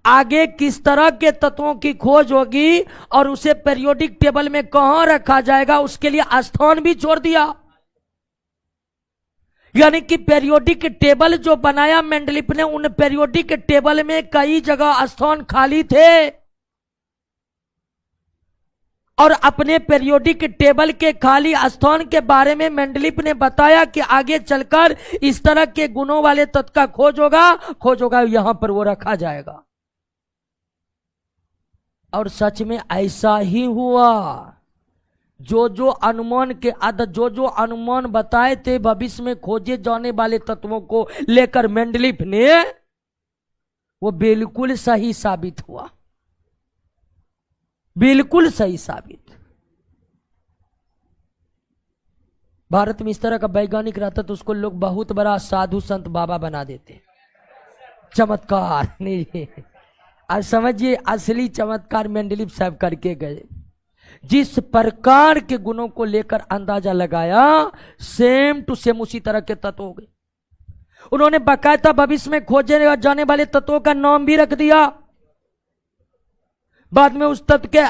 आगे किस तरह के तत्वों की खोज होगी और उसे पीरियोडिक टेबल में कहां रखा जाएगा उसके लिए स्थान भी छोड़ दिया। यानी कि पीरियोडिक टेबल जो बनाया मेंडलीव ने, उन पीरियोडिक टेबल में कई जगह स्थान खाली थे। और अपने पीरियोडिक टेबल के खाली स्थान के बारे में मेंडलीव ने बताया कि आगे चलकर इस तरह के गुणों वाले तत्व का खोज होगा, यहां पर वो रखा जाएगा। और सच में ऐसा ही हुआ। जो अनुमान के जो अनुमान बताए थे भविष्य में खोजे जाने वाले तत्वों को लेकर मेंडलीव ने, वो बिल्कुल सही साबित हुआ। बिल्कुल सही साबित। भारत में इस तरह का वैज्ञानिक रहता तो उसको लोग बहुत बड़ा साधु संत बाबा बना देते। चमत्कार नहीं, आज समझिए असली चमत्कार मेंडलीव साहब करके गए। जिस प्रकार के गुणों को लेकर अंदाजा लगाया, सेम टू सेम उसी तरह के तत्व हो गए। उन्होंने बाकायदा भविष्य में खोजे जाने वाले तत्वों का नाम भी रख दिया। बाद में उस तत्व के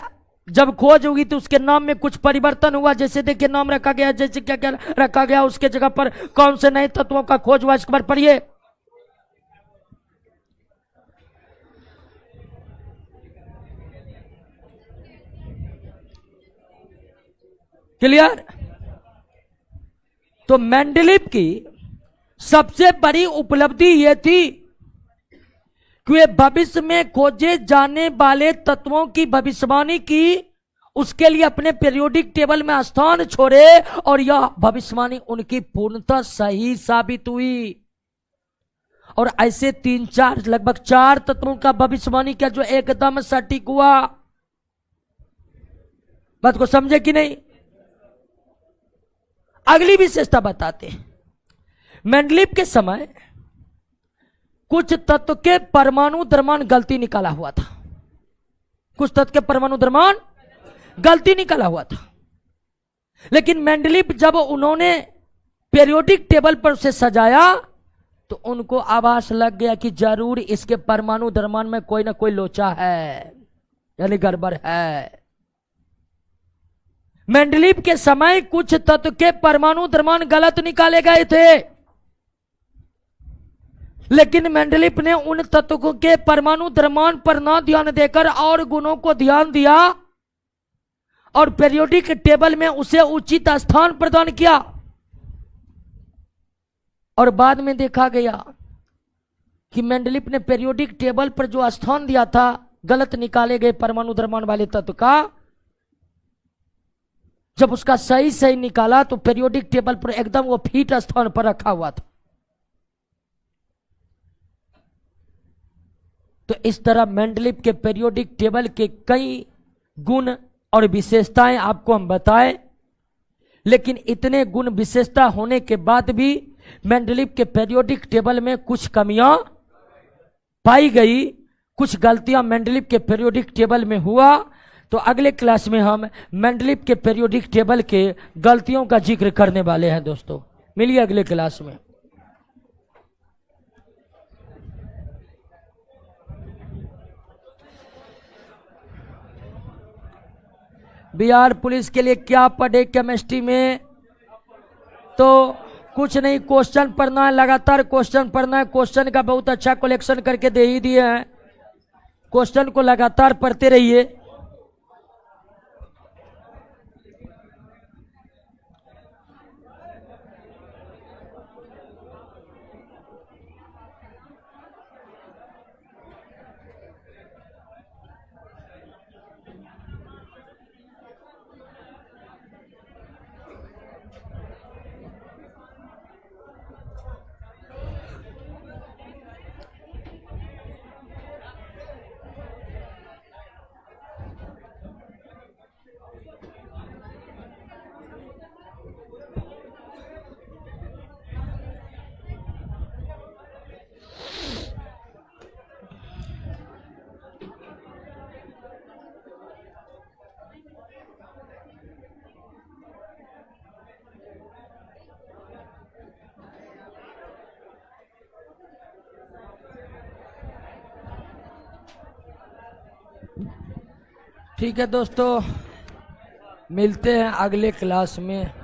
जब खोज होगी तो उसके नाम में कुछ परिवर्तन हुआ। जैसे देखिए नाम रखा गया, जैसे क्या क्या रखा गया, उसके जगह पर कौन से नए तत्वों का खोज हुआ, इसके बारे पढ़िए। क्लियर? तो मेंडलीव की सबसे बड़ी उपलब्धि यह थी कि वे भविष्य में खोजे जाने वाले तत्वों की भविष्यवाणी की, उसके लिए अपने पीरियोडिक टेबल में स्थान छोड़े और यह भविष्यवाणी उनकी पूर्णतः सही साबित हुई। और ऐसे 3-4 लगभग 4 तत्वों का भविष्यवाणी किया जो एकदम सटीक हुआ। बात को समझे कि नहीं? अगली विशेषता बताते हैं। मेंडलीव के समय कुछ तत्व के परमाणु द्रव्यमान गलती निकाला हुआ था। कुछ तत्व के परमाणु द्रव्यमान गलती निकाला हुआ था, लेकिन मेंडलीव जब उन्होंने पीरियोडिक टेबल पर उसे सजाया तो उनको आभास लग गया कि जरूर इसके परमाणु द्रव्यमान में कोई ना कोई लोचा है, यानी गड़बड़ है। मेंडलीव के समय कुछ तत्व के परमाणु द्रव्यमान गलत निकाले गए थे, लेकिन मेंडलीव ने उन तत्वों के परमाणु द्रव्यमान पर न ध्यान देकर और गुणों को ध्यान दिया और पीरियोडिक टेबल में उसे उचित स्थान प्रदान किया। और बाद में देखा गया कि मेंडलीव ने पीरियोडिक टेबल पर जो स्थान दिया था गलत निकाले गए परमाणु द्रव्यमान वाले तत्व का, जब उसका सही निकाला तो पीरियोडिक टेबल पर एकदम वो फिट स्थान पर रखा हुआ था। तो इस तरह मेंडलीव के पीरियोडिक टेबल के कई गुण और विशेषताएं आपको हम बताएं, लेकिन इतने गुण विशेषता होने के बाद भी मेंडलीव के पीरियोडिक टेबल में कुछ कमियां पाई गई, कुछ गलतियां मेंडलीव के पीरियोडिक टेबल में हुआ। तो अगले क्लास में हम मेंडलीव के पीरियोडिक टेबल के गलतियों का जिक्र करने वाले हैं दोस्तों। मिलिए अगले क्लास में। बिहार पुलिस के लिए क्या पढ़े केमिस्ट्री में? तो कुछ नहीं, क्वेश्चन पढ़ना है, लगातार क्वेश्चन पढ़ना है। क्वेश्चन का बहुत अच्छा कलेक्शन करके दे ही दिए हैं, क्वेश्चन को लगातार पढ़ते रहिए। ठीक है दोस्तों, मिलते हैं अगले क्लास में।